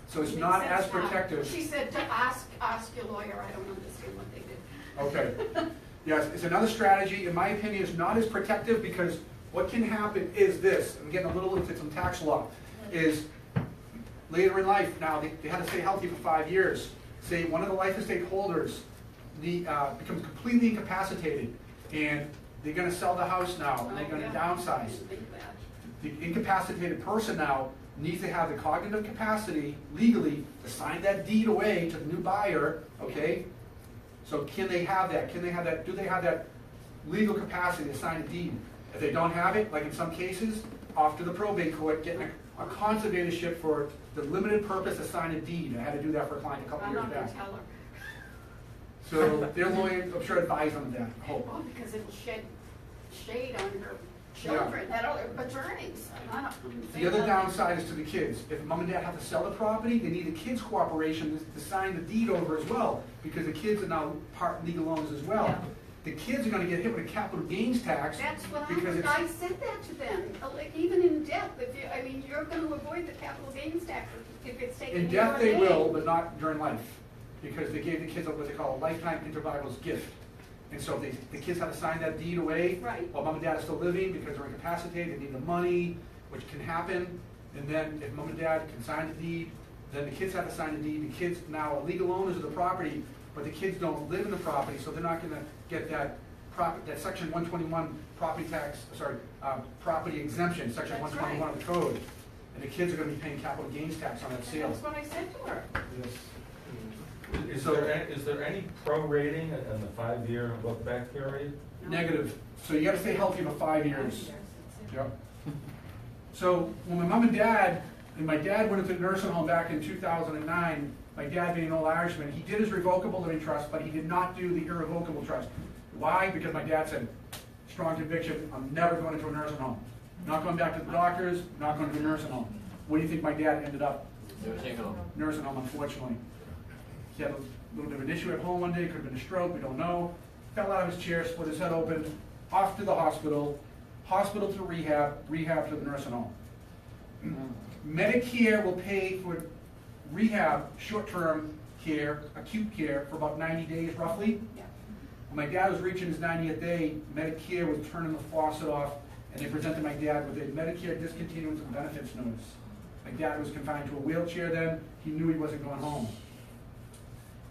So it's Makes not sense as now. protective. She said to ask your lawyer, I don't understand what they did. Okay. Yes, it's another strategy. In my opinion, it's not as protective because what can happen is this, I'm getting a little into some tax law, is later in life, now they had to stay healthy for 5 years. Say one of the life estate holders becomes completely incapacitated and they're gonna sell the house now and they're gonna downsize. Didn't think that. The incapacitated person now needs to have the cognitive capacity legally to sign that deed away to the new buyer, okay? So can they have that? Can they have that? Do they have that legal capacity to sign a deed? If they don't have it, like in some cases, off to the probate court, getting a conservatorship for the limited purpose of signing a deed. I had to do that for a client a couple I'm years not gonna back. tell her. So their lawyer, I'm sure, advised on that, I hope. Well, because it'll shed shade on her children that are attorneys. I'm not- The other downside is to the kids. If mom and dad have to sell the property, they need the kids' cooperation to sign the deed over as well, because the kids are now part legal owners as well. Yeah. The kids are gonna get hit with a capital gains tax That's what because it's, I said that to them, like, even in death, if you, I mean, you're gonna avoid the capital gains tax if it's taken in in your death they name. will, but not during life. Because they gave the kids what they call a lifetime intervivals gift. And so if the kids have to sign that deed away, Right. while mom and dad are still living, because they're incapacitated, they need the money, which can happen. And then if mom and dad can sign the deed, then the kids have to sign the deed. The kids now are legal owners of the property, but the kids don't live in the property, so they're not gonna get that that section 121 property tax, property exemption, section That's 121 of the code. And the kids are gonna be paying capital gains tax on that sale. That's what I said to her. Yes. Is there any prorating in the 5-year look-back period? Negative. So you gotta stay healthy for 5 years. Yep. So when my mom and my dad went into the nursing home back in 2009, my dad being an old Irishman, he did his revocable living trust, but he did not do the irrevocable trust. Why? Because my dad said, strong conviction, I'm never going into a nursing home. Not going back to the doctors, not going to a nursing home. What do you think my dad ended up? Nursing home, unfortunately. He had a little bit of an issue at home one day, could have been a stroke, we don't know. Fell out of his chair, split his head open, off to the hospital, hospital to rehab, rehab to the nursing home. Medicare will pay for rehab, short-term care, acute care, for about 90 days roughly. Yeah. When my dad was reaching his 90th day, Medicare was turning the faucet off, and they presented my dad with a Medicare discontinuance of benefits notice. My dad was confined to a wheelchair then, he knew he wasn't going home.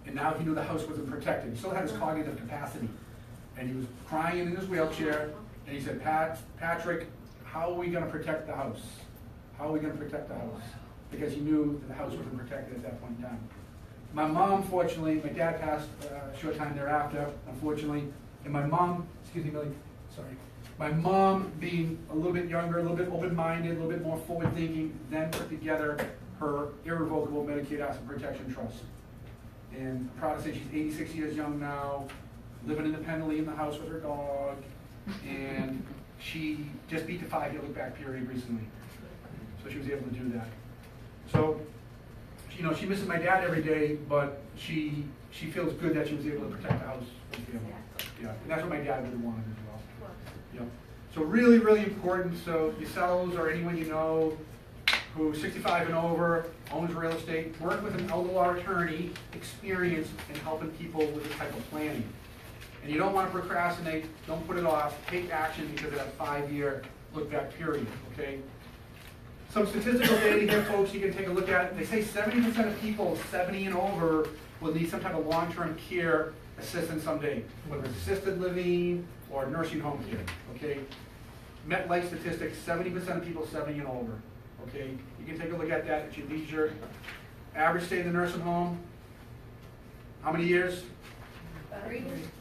And now he knew the house wasn't protected. He still had his cognitive capacity. And he was crying in his wheelchair, and he said, Patrick, how are we gonna protect the house? How are we gonna protect the house? Because he knew that the house wasn't protected at that point in time. My mom, fortunately, my dad passed a short time thereafter, unfortunately, and my mom, excuse me, Millie, sorry. My mom, being a little bit younger, a little bit open-minded, a little bit more forward-thinking, then put together her irrevocable Medicaid Asset Protection Trust. And I'm proud to say she's 86 years young now, living independently in the house with her dog, and she just beat the 5-year look-back period recently. So she was able to do that. So, you know, she misses my dad every day, but she feels good that she was able to protect the house for the family. Yeah, and that's what my dad really wanted as well. Yeah. So really, really important. So yourselves or anyone you know who's 65 and over, owns real estate, work with an elder law attorney experienced in helping people with this type of planning. And you don't want to procrastinate, don't put it off, take action because of that 5-year look-back period, okay? Some statistical data here, folks, you can take a look at it. They say 70% of people 70 and over will need some type of long-term care assistance someday, whether it's assisted living or nursing home care, okay? MetLife statistics, 70% of people 70 and over, okay? You can take a look at that at your leisure. Average stay in the nursing home, how many years?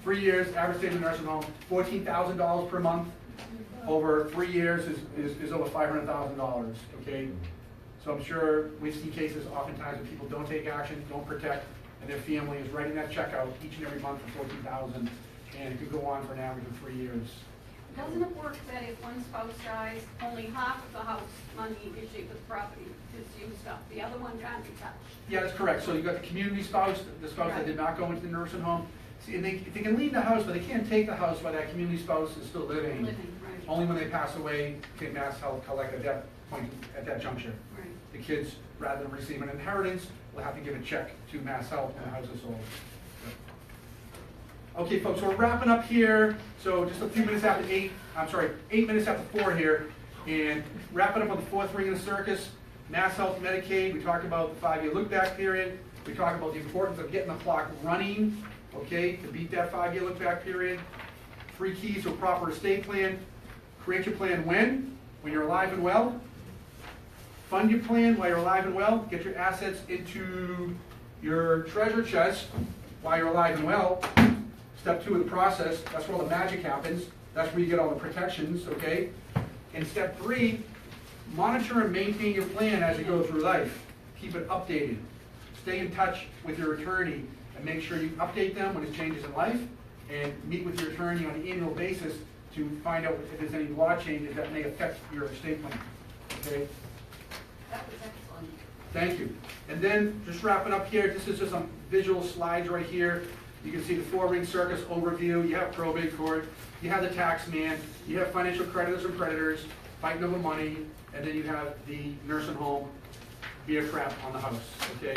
3 years, average stay in the nursing home, $14,000 per month. Over 3 years is over $500,000, okay? So I'm sure we've seen cases oftentimes where people don't take action, don't protect, and their family is writing that check out each and every month for $14,000, and it could go on for an average of 3 years. Doesn't it work that if one spouse dies, only half of the house money is with property is used up, the other one can't be touched? Yeah, that's correct. So you've got the community spouse, the spouse that did not go into the nursing home. See, and they can leave the house, but they can't take the house while that community spouse is still living. Living, right. Only when they pass away can Mass Health collect at that point, at that juncture. Right. The kids, rather than receive an inheritance, will have to give a check to Mass Health when the house is sold. Okay, folks, so we're wrapping up here. So just a few minutes after 8 minutes after 4 here, and wrapping up on the fourth ring of the circus. Mass Health, Medicaid, we talked about the 5-year look-back period. We talked about the importance of getting the clock running, okay, to beat that 5-year look-back period. 3 keys to a proper estate plan. Create your plan when? When you're alive and well. Fund your plan while you're alive and well. Get your assets into your treasure chest while you're alive and well. Step 2 of the process, that's where all the magic happens. That's where you get all the protections, okay? And step 3, Monitor and maintain your plan as you go through life. Keep it updated. Stay in touch with your attorney and make sure you update them when there's changes in life, and meet with your attorney on an annual basis to find out if there's any law changes that may affect your estate plan. Okay? That was excellent. Thank you. And then, just wrapping up here, this is just some visual slides right here. You can see the 4-ring circus overview. You have probate court, you have the tax man, you have financial creditors and predators fighting over money, and then you have the nursing home beer crap on the house, okay?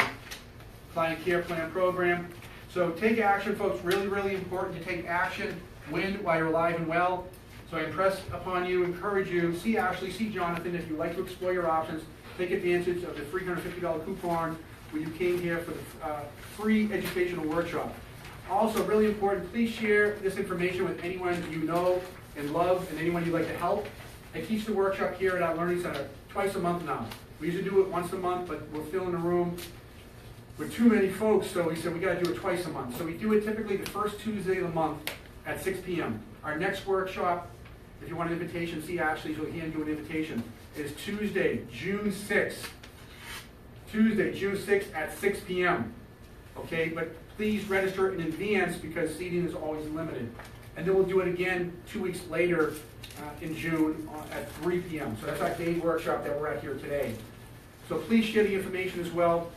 Client care plan program. So take action, folks. Really, really important to take action. Win while you're alive and well. So I impress upon you, encourage you, see Ashley, see Jonathan if you'd like to explore your options. Take advantage of the $350 coupon when you came here for the free educational workshop. Also, really important, please share this information with anyone you know and love and anyone you'd like to help. I teach the workshop here at our Learning Center twice a month now. We usually do it once a month, but we're filling the room with too many folks, so we said we gotta do it twice a month. So we do it typically the first Tuesday of the month at 6 p.m. Our next workshop, if you want an invitation, see Ashley, she'll hand you an invitation, is Tuesday, June 6th. Tuesday, June 6th at 6 p.m. Okay, but please register in advance because seating is always limited. And then we'll do it again 2 weeks later in June at 3 p.m. So that's our day workshop that we're at here today. So please share the information as well.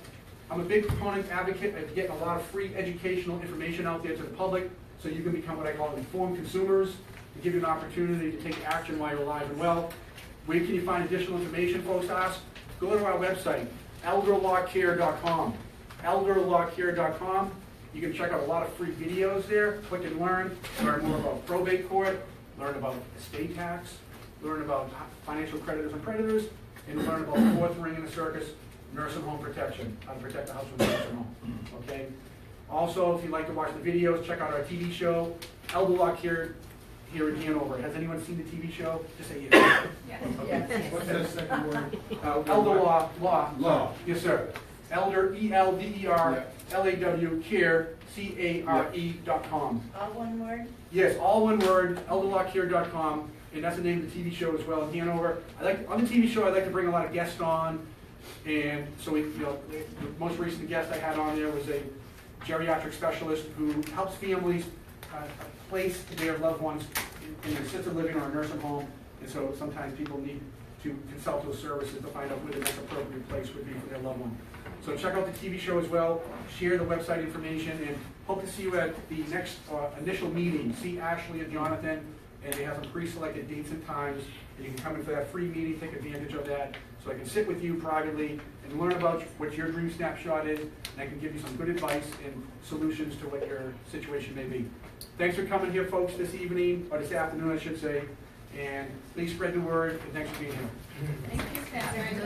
I'm a big proponent, advocate of getting a lot of free educational information out there to the public so you can become what I call informed consumers and give you an opportunity to take action while you're alive and well. Where can you find additional information, folks ask? Go to our website, elderlawcare.com. elderlawcare.com. You can check out a lot of free videos there. Click and learn more about probate court, learn about estate tax, learn about financial creditors and predators, and learn about the 4th ring in the circus, nursing home protection, how to protect the house from the nursing home. Okay? Also, if you'd like to watch the videos, check out our TV show, Elder Law Care here in Hanover. Has anyone seen the TV show? Just say yes. Yes. What's that second word? Elder Law. Yes, sir. Elder, ELDER, LAW, care, CARE.com. All one word? Yes, all one word, elderlawcare.com, and that's the name of the TV show as well in Hanover. On the TV show, I like to bring a lot of guests on, and so the most recent guest I had on there was a geriatric specialist who helps families place their loved ones in assisted living or a nursing home, and so sometimes people need to consult those services to find out where the next appropriate place would be for their loved one. So check out the TV show as well, share the website information, and hope to see you at the next initial meeting. See Ashley and Jonathan, and they have some pre-selected dates and times, and you can come in for that free meeting, take advantage of that, so I can sit with you privately and learn about what your dream snapshot is, and I can give you some good advice and solutions to what your situation may be. Thanks for coming here, folks, this evening, or this afternoon, I should say, and please spread the word, and thanks for being here. Thank you, Catherine.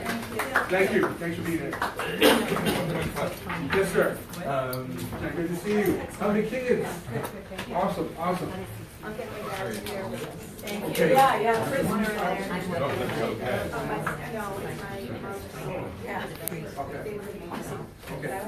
Thank you. Thanks for being here. Yes, sir. Good to see you. How many kids? Awesome, awesome. I'll get my dad to here with us. Thank you. Okay. Yeah, Chris. No, Okay. it's my Yeah. Okay. Okay.